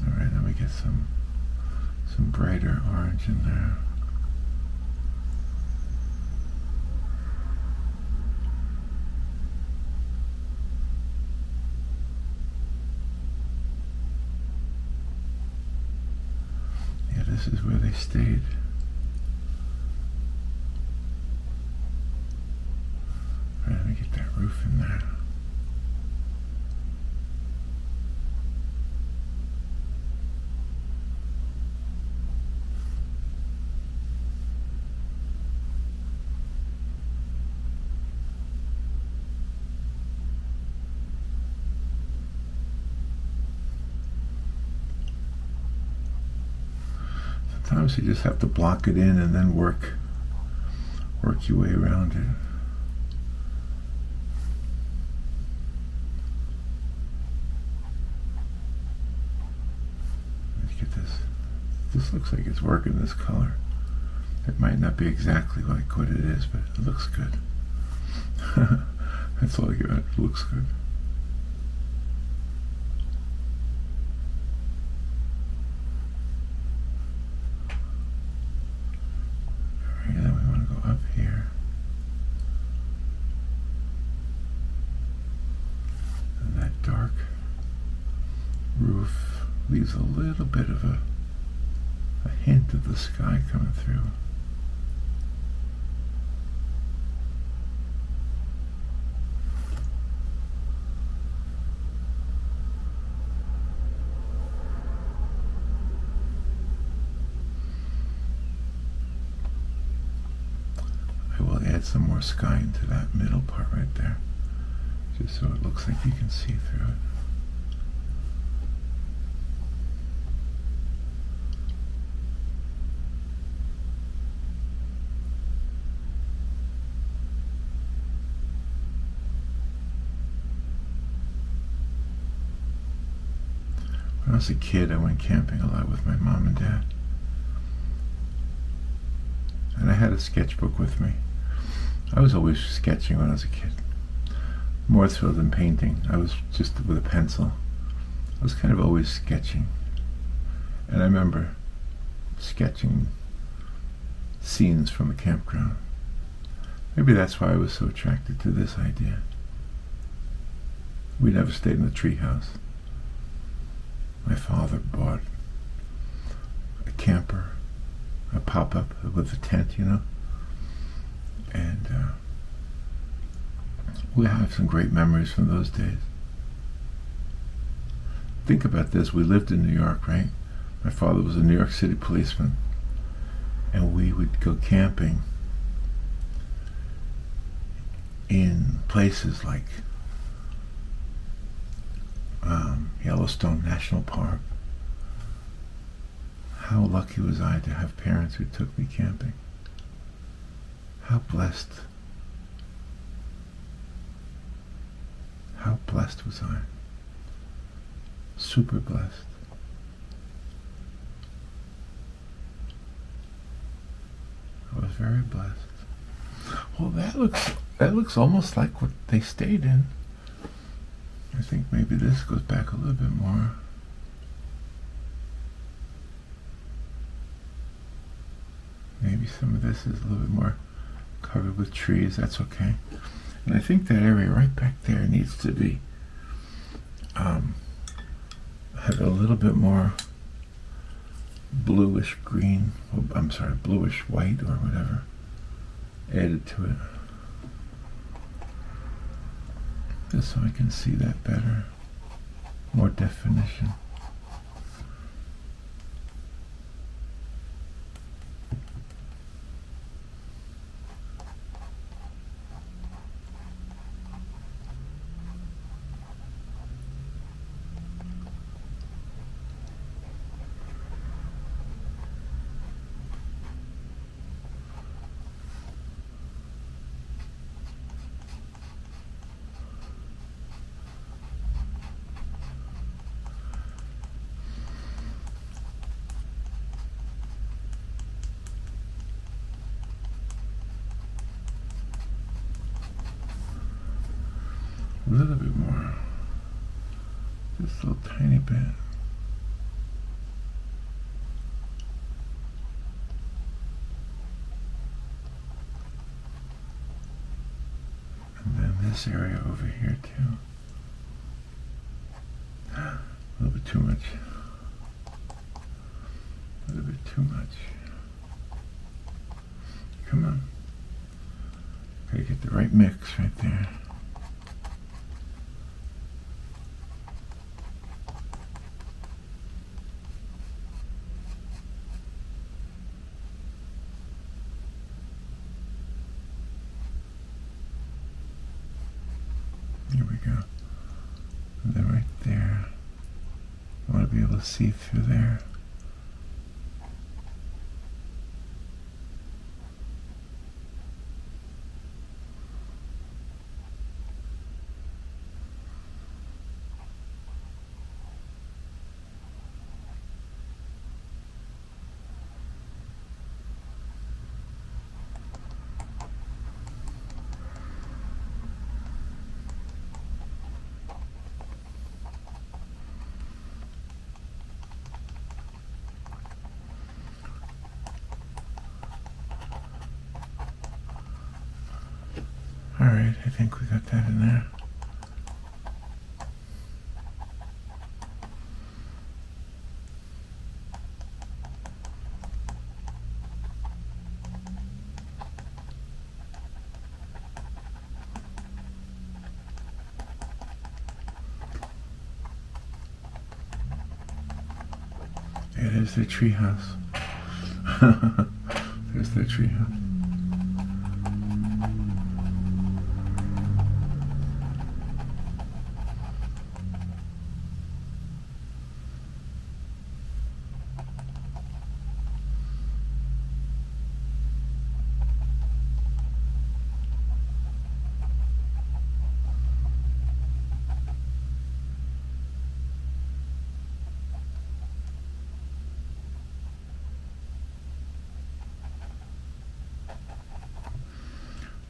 All right, let me get some brighter orange in there. This is where they stayed. All right, let me get that roof in there. Sometimes you just have to block it in and then work your way around it. Let's get this. This looks like it's working, this color. It might not be exactly like what it is, but it looks good. That's all I give it. It looks good. Roof leaves a little bit of a hint of the sky coming through. I will add some more sky into that middle part right there, just so it looks like you can see through it. When I was a kid, I went camping a lot with my mom and dad. And I had a sketchbook with me. I was always sketching when I was a kid. More so than painting. I was just with a pencil. I was kind of always sketching. And I remember sketching scenes from a campground. Maybe that's why I was so attracted to this idea. We never stayed in the treehouse. My father bought a camper, a pop-up with a tent, you know, and we have some great memories from those days. Think about this, we lived in New York, right? My father was a New York City policeman, and we would go camping in places like Yellowstone National Park. How lucky was I to have parents who took me camping. How blessed. How blessed was I. Super blessed. I was very blessed. Well, that looks almost like what they stayed in. I think maybe this goes back a little bit more. Maybe some of this is a little bit more covered with trees. That's okay. And I think that area right back there needs to be have a little bit more bluish green, I'm sorry, bluish white or whatever added to it. Just so I can see that better. More definition. A little bit more, just a little tiny bit. And then this area over here too. A little bit too much. A little bit too much. Come on. Gotta get the right mix right there. Here we go. And then right there, I want to be able to see through there. All right, I think we got that in there. Yeah, there's their treehouse. There's their treehouse.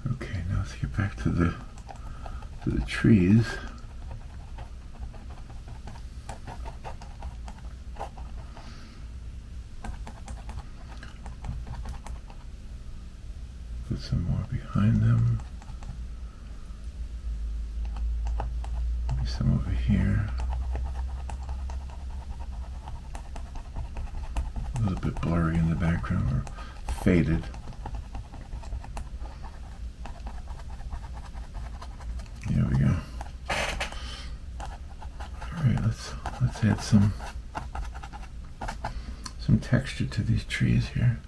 Okay, now let's get back to the trees. Put some more behind them. Maybe some over here. A little bit blurry in the background or faded. There we go. All right, let's add some texture to these trees here.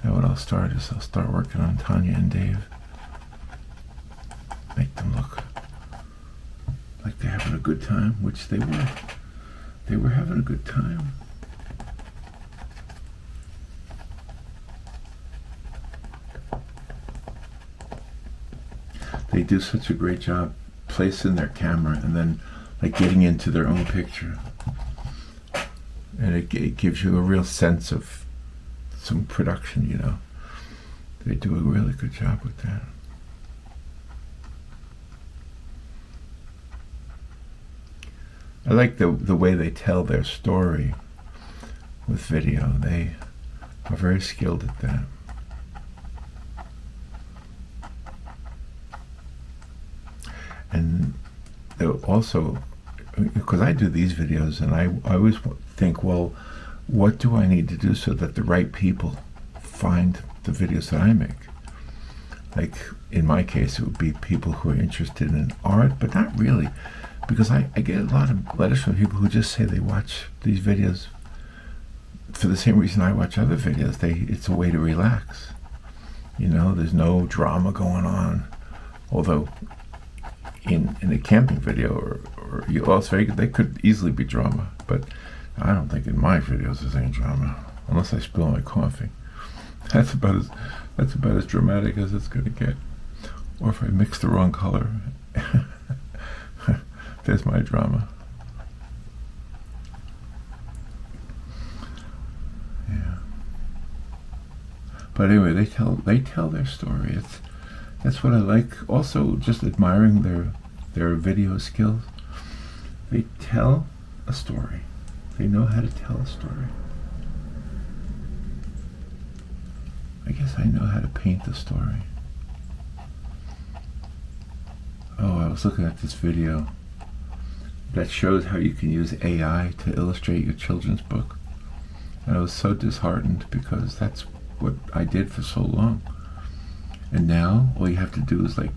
Now what I'll start working on Tanya and Dave. Make them look like they're having a good time, which they were. They were having a good time. They do such a great job placing their camera and then like getting into their own picture. And it gives you a real sense of some production, you know. They do a really good job with that. I like the way they tell their story with video. They are very skilled at that. And also, because I do these videos, and I always think, well, what do I need to do so that the right people find the videos that I make? Like, in my case, it would be people who are interested in art, but not really, because I get a lot of letters from people who just say they watch these videos for the same reason I watch other videos. It's a way to relax. You know, there's no drama going on. Although, in a camping video or Las Vegas, they could easily be drama, but I don't think in my videos there's any drama, unless I spill my coffee. That's about as dramatic as it's going to get. Or if I mix the wrong color, there's my drama. Yeah. But anyway, they tell their story. That's what I like. Also, just admiring their video skills. They tell a story. They know how to tell a story. I guess I know how to paint the story. Oh, I was looking at this video that shows how you can use AI to illustrate your children's book. And I was so disheartened because that's what I did for so long. And now all you have to do is like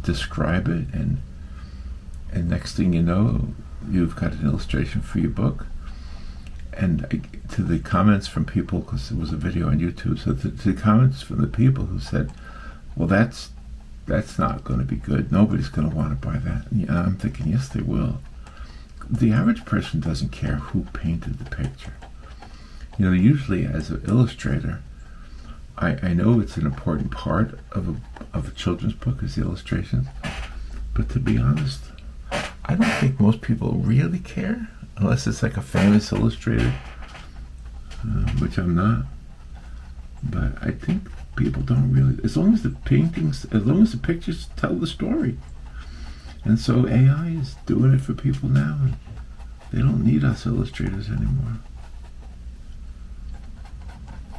describe it, and next thing you know, you've got an illustration for your book. And to the comments from people, because there was a video on YouTube, so to the comments from the people who said, well, that's not going to be good. Nobody's going to want to buy that. And I'm thinking, yes, they will. The average person doesn't care who painted the picture. You know, usually as an illustrator, I know it's an important part of a children's book is the illustrations, but to be honest, I don't think most people really care, unless it's like a famous illustrator, which I'm not. But I think people don't really, as long as the pictures tell the story. And so AI is doing it for people now, and they don't need us illustrators anymore.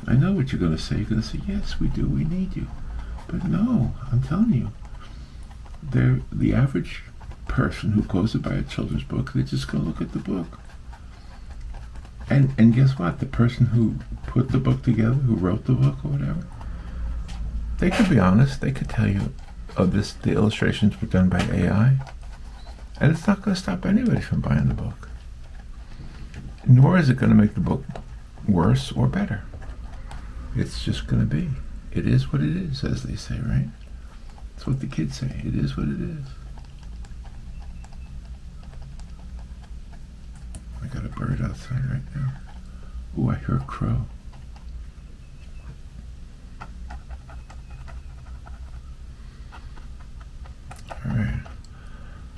I know what you're going to say. You're going to say, yes, we do, we need you. But no, I'm telling you, the average person who goes to buy a children's book, they're just going to look at the book. And guess what? The person who put the book together, who wrote the book or whatever, they could be honest. They could tell you, the illustrations were done by AI. And it's not going to stop anybody from buying the book. Nor is it going to make the book worse or better. It's just going to be. It is what it is, as they say, right? That's what the kids say. It is what it is. I got a bird outside right now. Ooh, I hear a crow. All right.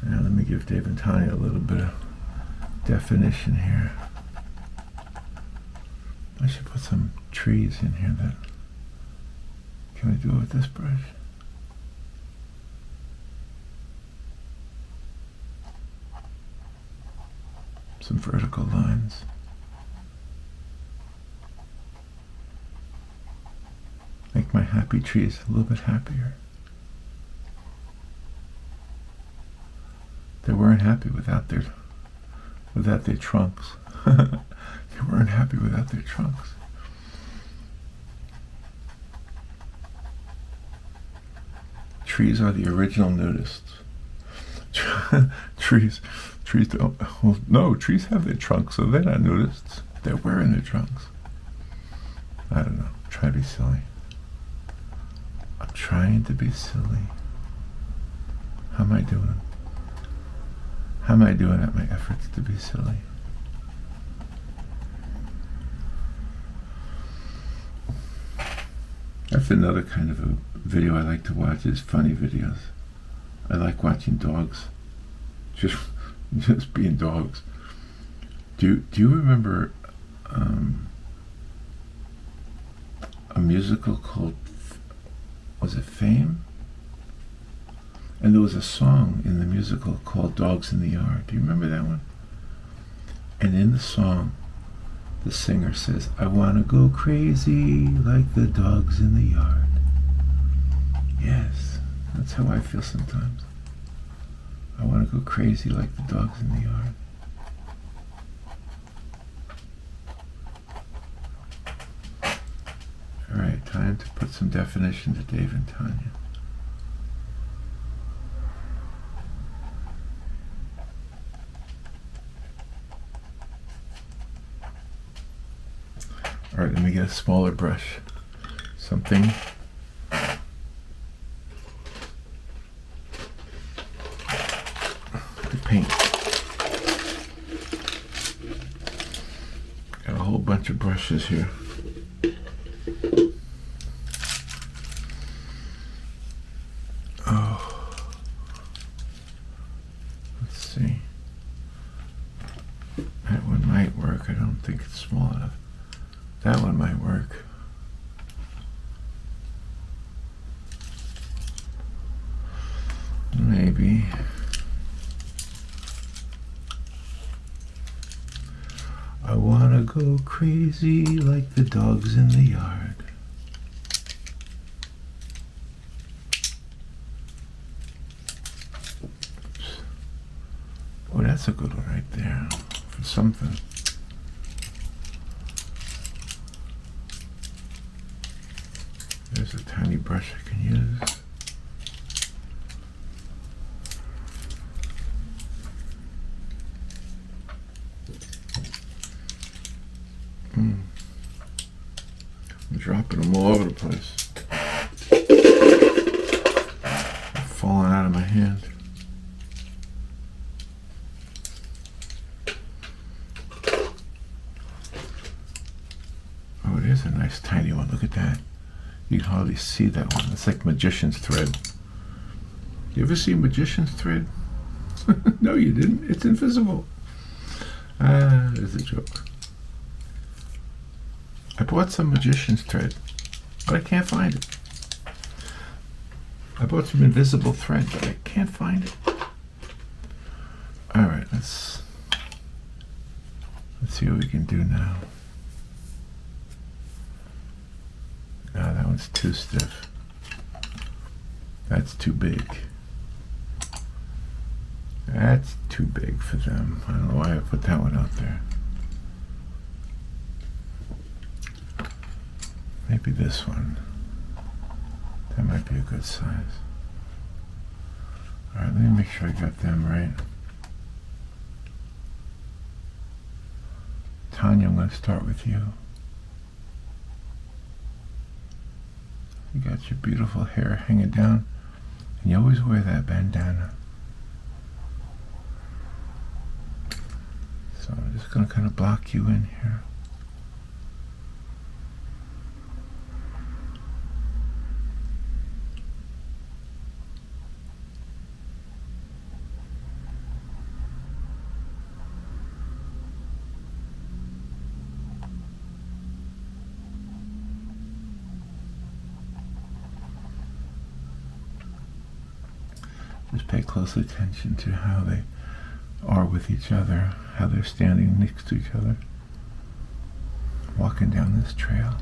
Now let me give Dave and Tanya a little bit of definition here. I should put some trees in here then. Can I do it with this brush? Some vertical lines. Make my happy trees a little bit happier. They weren't happy without their trunks. They weren't happy without their trunks. Trees are the original nudists. Trees don't. Well, no, trees have their trunks, so they're not nudists. They're wearing their trunks. I don't know. I'm trying to be silly. I'm trying to be silly. How am I doing? How am I doing at my efforts to be silly? That's another kind of a video I like to watch, is funny videos. I like watching dogs. Just being dogs. Do you remember a musical called, was it Fame? And there was a song in the musical called Dogs in the Yard. Do you remember that one? And in the song, the singer says, I want to go crazy like the dogs in the yard. Yes, that's how I feel sometimes. I want to go crazy like the dogs in the yard. Alright, time to put some definition to Dave and Tanya. Alright, let me get a smaller brush. Something to paint. Got a whole bunch of brushes here. Oh, let's see. That one might work. I don't think it's small enough. That one might work. Maybe. I wanna go crazy like the dogs in the yard. Oh, that's a good one right there for something. There's a tiny brush I can use. I'm dropping them all over the place. They're falling out of my hand. Oh, it is a nice tiny one. Look at that. You can hardly see that one. It's like magician's thread. You ever see magician's thread? No, you didn't. It's invisible. It's a joke. I bought some magician's thread, but I can't find it. I bought some invisible thread, but I can't find it. All right, let's see what we can do now. No, that one's too stiff. That's too big. That's too big for them. I don't know why I put that one out there. Maybe this one. That might be a good size. All right, let me make sure I got them right. Tanya, I'm going to start with you. You got your beautiful hair hanging down, and you always wear that bandana. So I'm just going to kind of block you in here. Just pay close attention to how they are with each other, how they're standing next to each other, walking down this trail.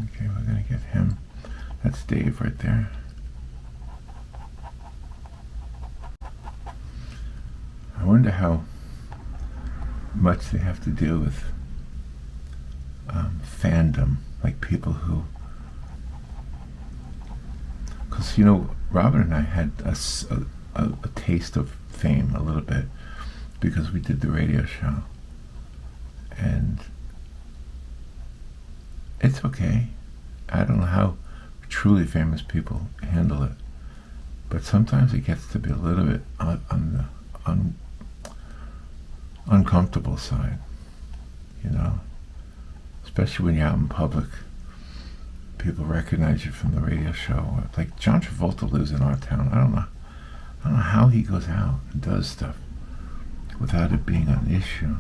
Okay, we're going to get him. That's Dave right there. I wonder how much they have to do with fandom, like people who, because you know, Robin and I had a taste of fame a little bit because we did the radio show, and it's okay. I don't know how truly famous people handle it, but sometimes it gets to be a little bit on the uncomfortable side, you know, especially when you're out in public. People recognize you from the radio show. Like John Travolta lives in our town. I don't know how he goes out and does stuff without it being an issue.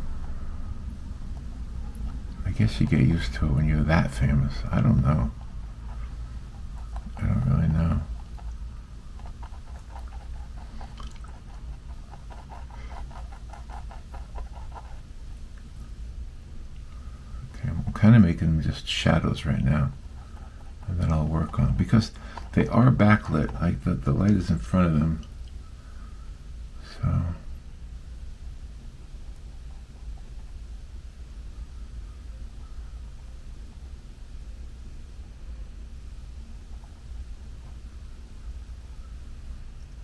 I guess you get used to it when you're that famous. I don't know. I don't really know. kind of making them just shadows right now, and then I'll work on, because they are backlit, like the light is in front of them, so.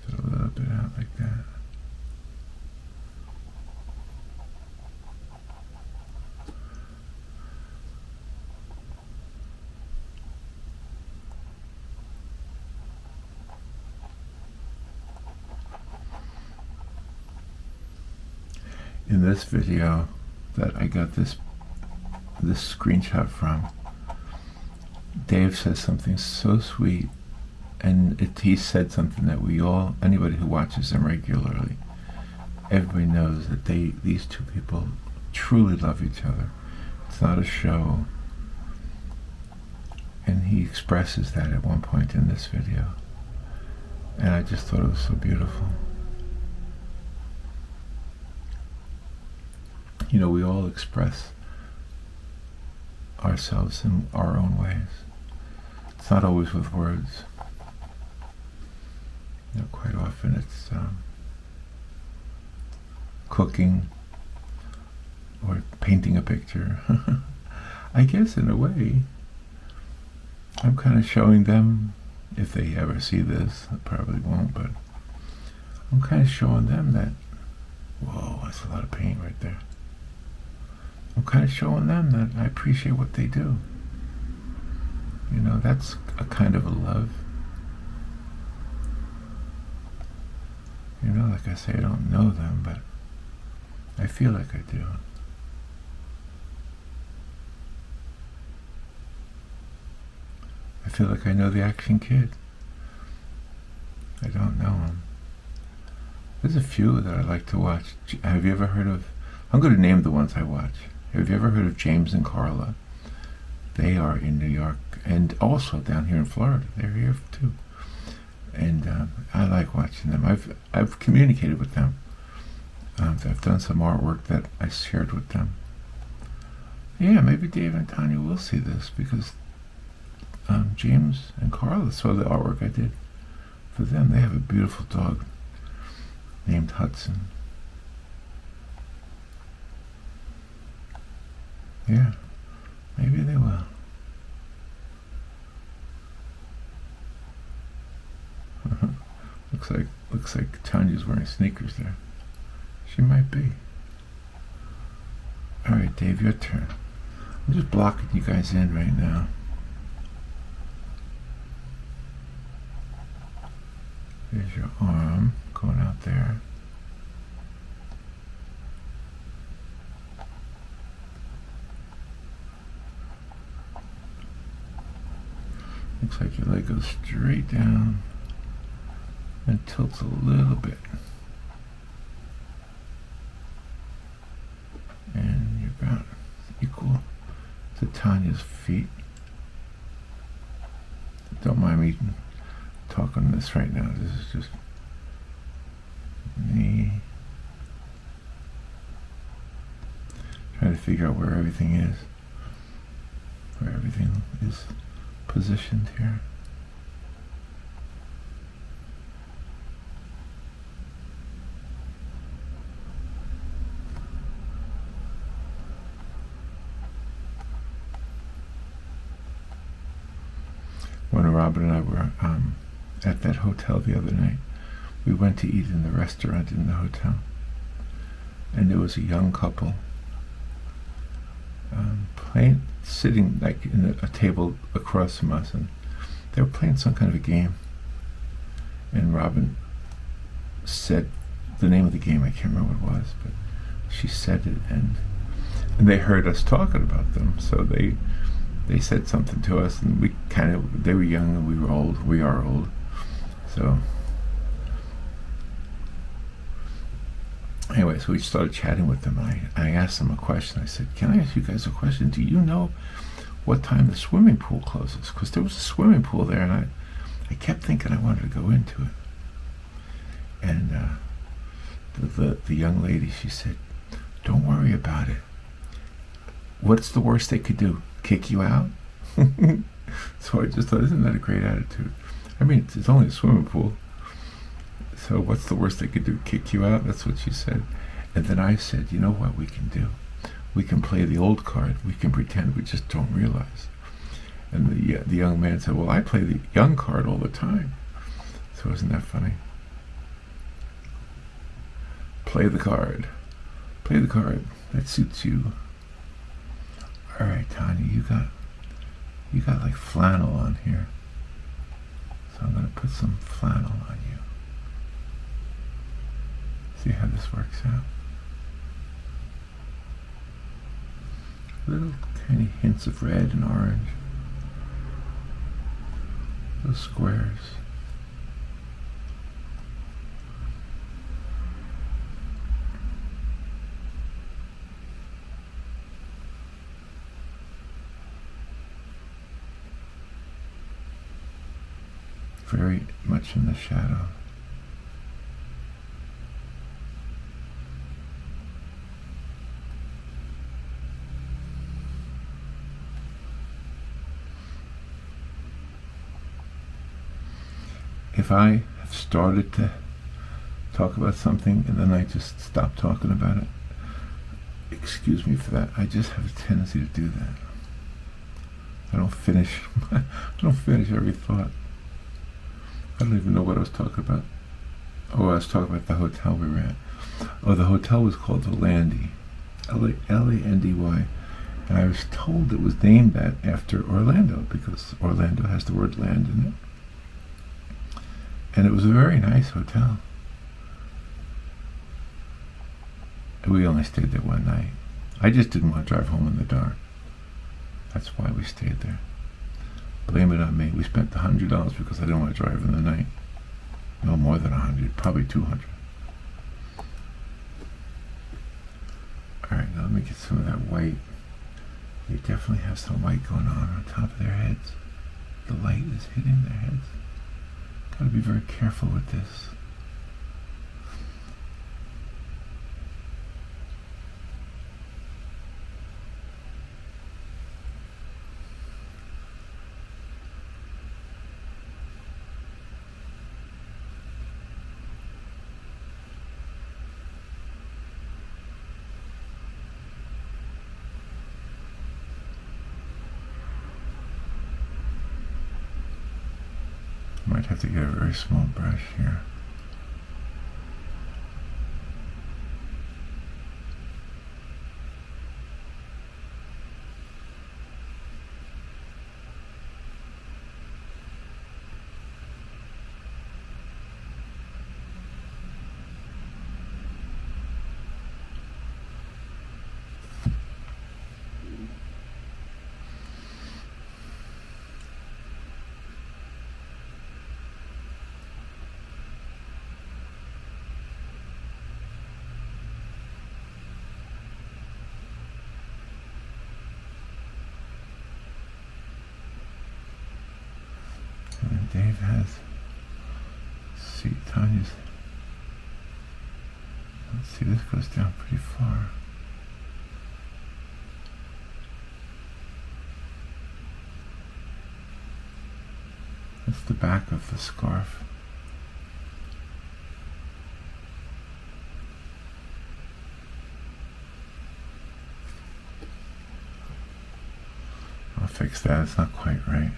A little bit out like that. In this video that I got this screenshot from, Dave says something so sweet. And he said something that anybody who watches them regularly, everybody knows that these two people truly love each other. It's not a show. And he expresses that at one point in this video. And I just thought it was so beautiful. You know, we all express ourselves in our own ways. It's not always with words. You know, quite often it's cooking or painting a picture. I guess in a way, I'm kind of showing them, if they ever see this, they probably won't, but I'm kind of showing them that, whoa, that's a lot of paint right there. I'm kind of showing them that I appreciate what they do. You know, that's a kind of a love. You know, like I say, I don't know them, but I feel like I do. I feel like I know the Action Kid. I don't know him. There's a few that I like to watch. Have you ever heard of, I'm going to name the ones I watch. Have you ever heard of James and Carla? They are in New York, and also down here in Florida. They're here too. And I like watching them. I've communicated with them. I've done some artwork that I shared with them. Yeah, maybe Dave and Tanya will see this, because James and Carla saw the artwork I did for them. They have a beautiful dog named Hudson. Yeah, maybe they will. Looks like Tanya's wearing sneakers there. She might be. All right, Dave, your turn. I'm just blocking you guys in right now. There's your arm going out there. Looks like your leg goes straight down and tilts a little bit. And you're about equal to Tanya's feet. Don't mind me talking this right now. This is just me trying to figure out where everything is. Where everything is positioned here. When Robin and I were at that hotel the other night, we went to eat in the restaurant in the hotel, and there was a young couple sitting like in a table across from us, and they were playing some kind of a game. And Robin said the name of the game. I can't remember what it was, but she said it, and they heard us talking about them, so they said something to us, and they were young and we were old. We are old, so anyway, so we started chatting with them. I asked them a question. I said, can I ask you guys a question? Do you know what time the swimming pool closes? Because there was a swimming pool there, and I kept thinking I wanted to go into it. And the young lady, she said, don't worry about it. What's the worst they could do? kick you out? So I just thought, isn't that a great attitude? I mean, it's only a swimming pool. So what's the worst they could do? Kick you out? That's what she said. And then I said, you know what we can do? We can play the old card. We can pretend we just don't realize. And the young man said, well, I play the young card all the time. So isn't that funny? Play the card. Play the card. That suits you. All right, Tanya, you got like flannel on here. So I'm going to put some flannel on you. See how this works out? Little tiny hints of red and orange. Little squares. Very much in the shadow. If I have started to talk about something and then I just stop talking about it, excuse me for that. I just have a tendency to do that. I don't finish every thought. I don't even know what I was talking about. Oh, I was talking about the hotel we were at. Oh, the hotel was called the Landy. L-A-N-D-Y. And I was told it was named that after Orlando, because Orlando has the word land in it. And it was a very nice hotel. And we only stayed there one night. I just didn't want to drive home in the dark. That's why we stayed there. Blame it on me. We spent $100 because I didn't want to drive in the night. No more than 100, probably 200. All right, now let me get some of that white. They definitely have some white going on top of their heads. The light is hitting their heads. Got to be very careful with this. Might have to get a very small brush here. And Dave has, see, Tanya's, let's see, this goes down pretty far. That's the back of the scarf. I'll fix that, it's not quite right.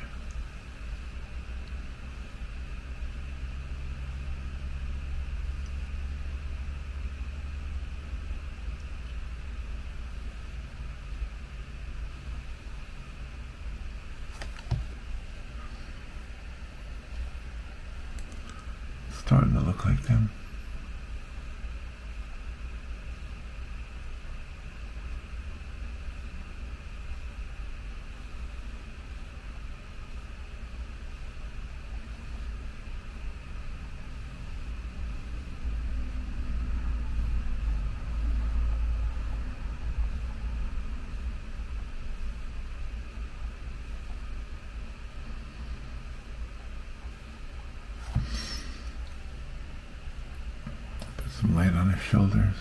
Starting to look like them. Some light on his shoulders.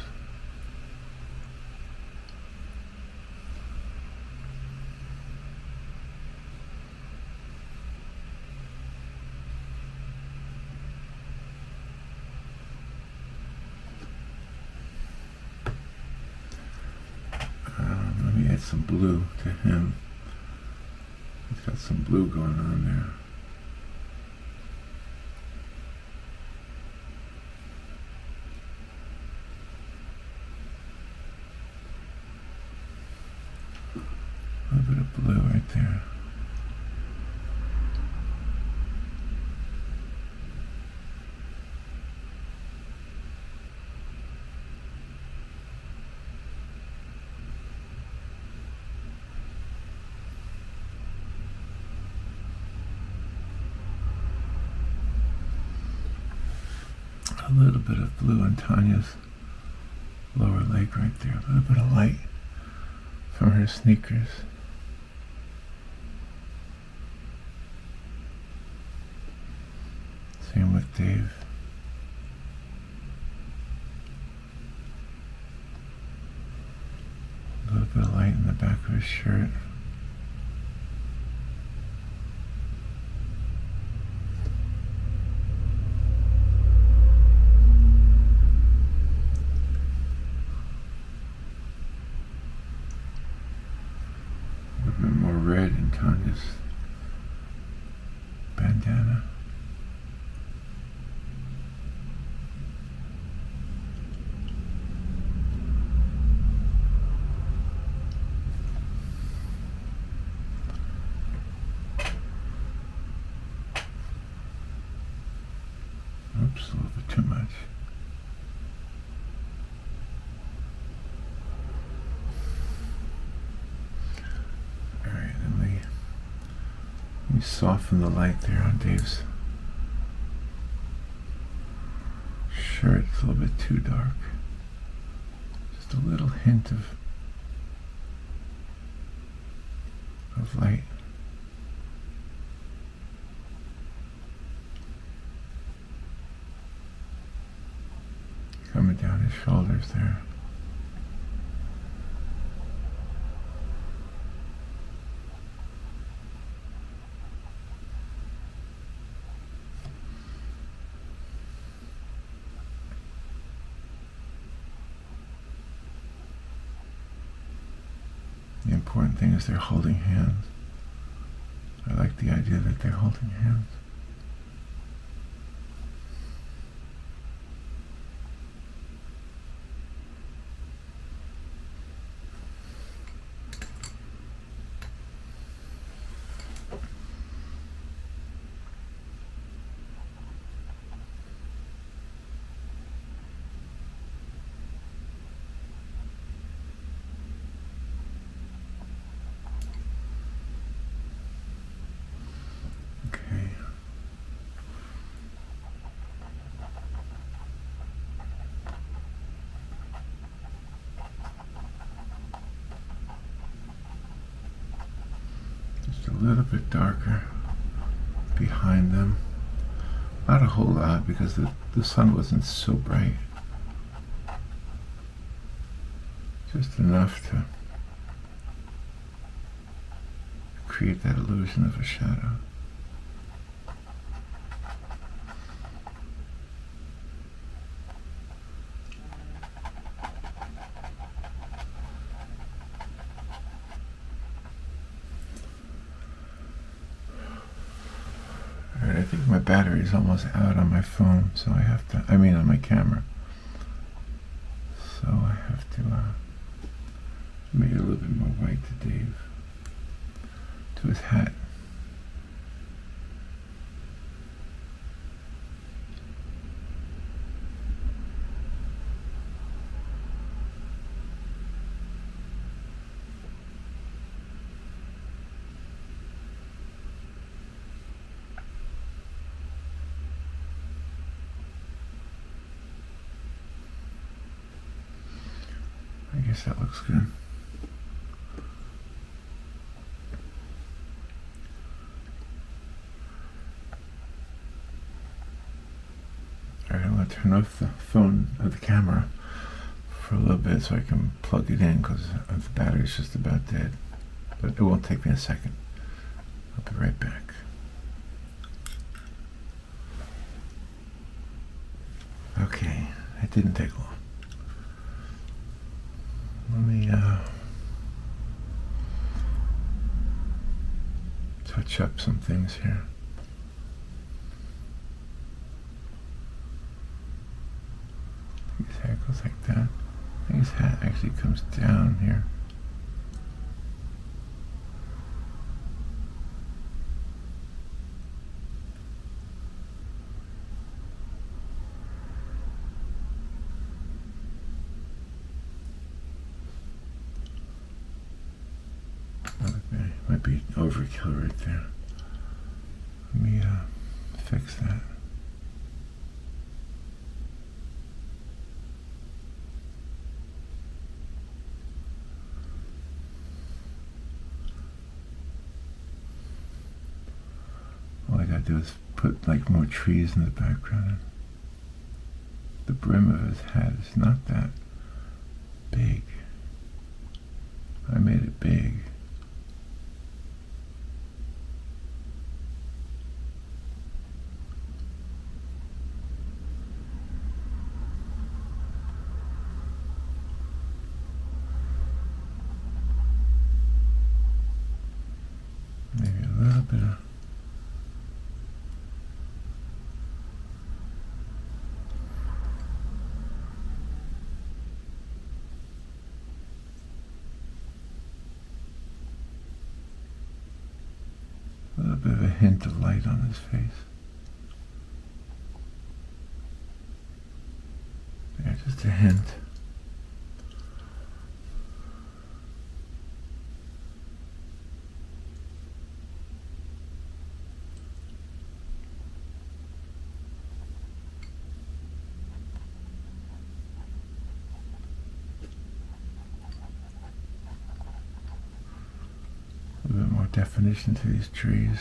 blue to him. He's got some blue going on there. A little bit of blue right there. A little bit of blue on Tanya's lower leg right there. A little bit of light from her sneakers. Same with Dave. A little bit of light in the back of his shirt. A little bit more red in Tanya's bandana. Oops, a little bit too much. Alright, let me soften the light there on Dave's shirt. It's a little bit too dark. Just a little hint of light. Coming down his shoulders there. The important thing is they're holding hands. I like the idea that they're holding hands. Just a little bit darker behind them. Not a whole lot because the sun wasn't so bright. Just enough to create that illusion of a shadow. I think my battery is almost out on my phone, so I have to, on my camera. So I have to make it a little bit more white to Dave, to his hat. I guess that looks good. Alright, I'm going to turn off the phone or the camera for a little bit so I can plug it in because the battery's just about dead. But it won't take me a second. I'll be right back. Okay, it didn't take long. Let me touch up some things here. His hair goes like that. I think his hat actually comes down here. Might be overkill right there. Let me fix that. All I gotta do is put like more trees in the background. The brim of his hat is not that big. I made it big. Maybe a little bit of a hint of light on his face. Yeah, just a hint. A little bit more definition to these trees.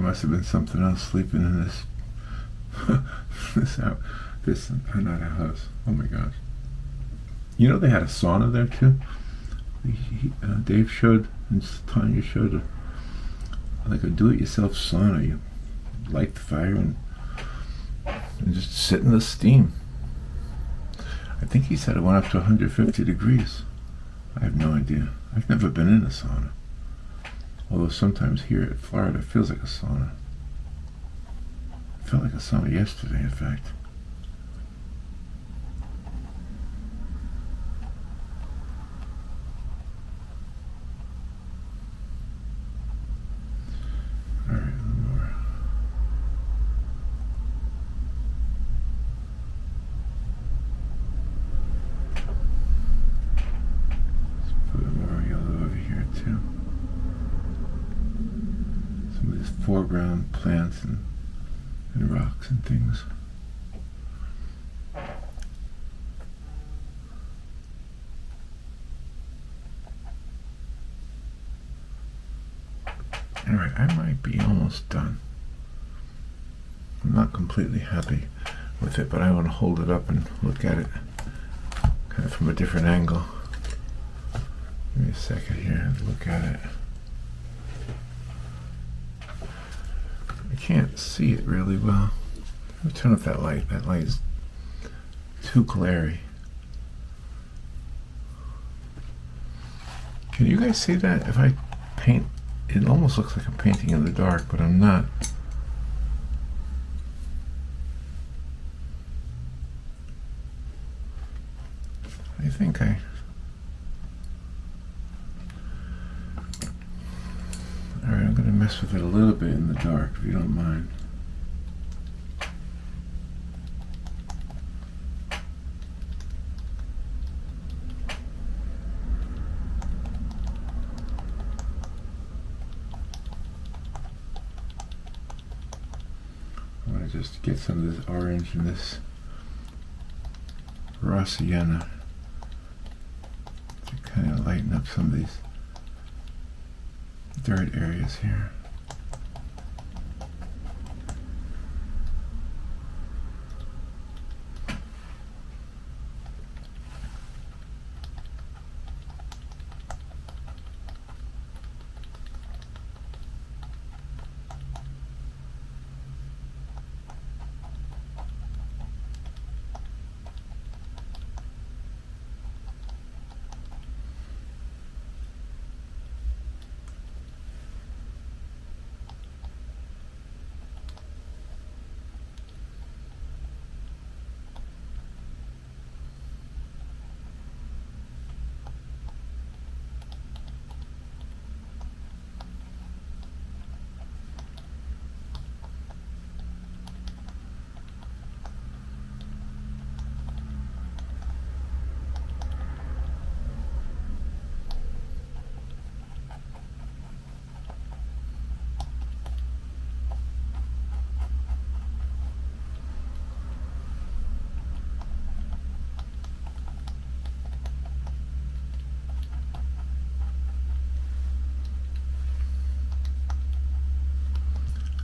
must have been something else sleeping in this not a house. Oh my gosh. You know they had a sauna there too? Dave showed, and Tanya showed like a do-it-yourself sauna. You light the fire and just sit in the steam. I think he said it went up to 150 degrees. I have no idea. I've never been in a sauna. Although sometimes here in Florida it feels like a sauna. It felt like a sauna yesterday, in fact. Alright, a little more. Let's put more yellow over here too. Some of these foreground plants and rocks and things. Alright, I might be almost done. I'm not completely happy with it, but I want to hold it up and look at it kind of from a different angle. Give me a second here and look at it. I can't see it really well. Let me turn off that light. That light is too glary. Can you guys see that? If I paint, it almost looks like I'm painting in the dark, but I'm not. I think I... Alright, I'm going to mess with it a little bit in the dark, if you don't mind. I want to just get some of this orange and this raw sienna to kind of lighten up some of these dirt areas here.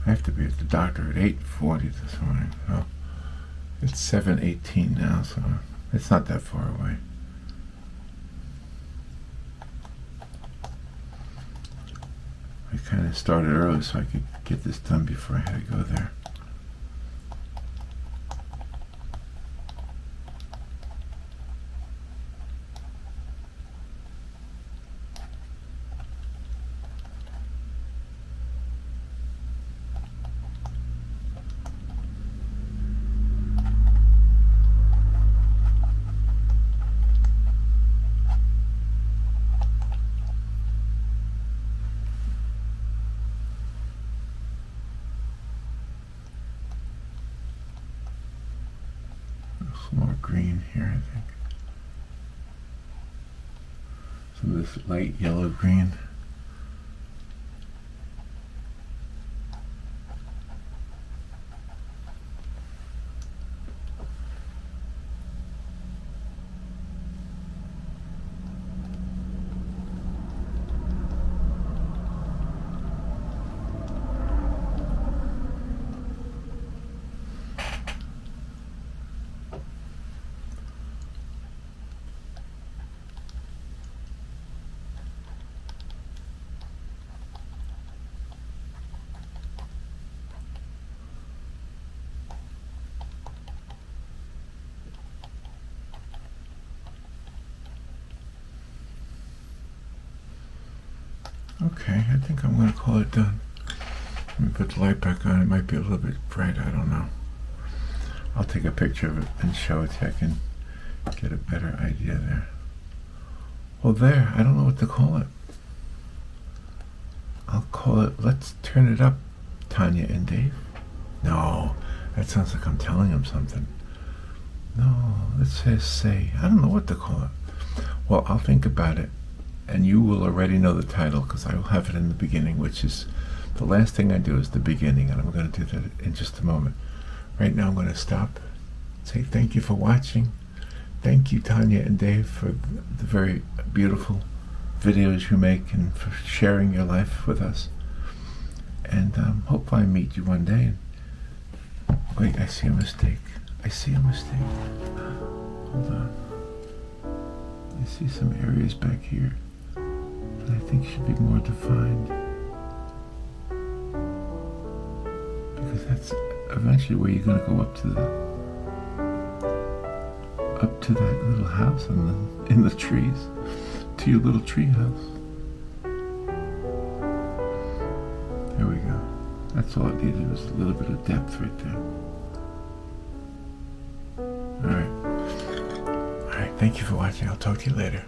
I have to be at the doctor at 8:40 this morning. So it's 7:18 now, so it's not that far away. I kind of started early so I could get this done before I had to go there. Some more green here, I think. Some of this light yellow green. Okay, I think I'm going to call it done. Let me put the light back on. It might be a little bit bright. I don't know. I'll take a picture of it and show it so I can get a better idea there. Well, there. I don't know what to call it. I'll call it Let's Turn It Up, Tanya and Dave. No, that sounds like I'm telling them something. No, let's just say, I don't know what to call it. Well, I'll think about it, and you will already know the title because I will have it in the beginning, which is the last thing I do is the beginning, and I'm going to do that in just a moment. Right now I'm going to stop, say thank you for watching. Thank you, Tanya and Dave, for the very beautiful videos you make and for sharing your life with us. And hopefully I meet you one day. Wait, I see a mistake. I see a mistake. Hold on. I see some areas back here that I think should be more defined. Because that's eventually where you're going to go up to that little house in the trees, to your little tree house. There we go. That's all it needed, was a little bit of depth right there. All right. Thank you for watching. I'll talk to you later.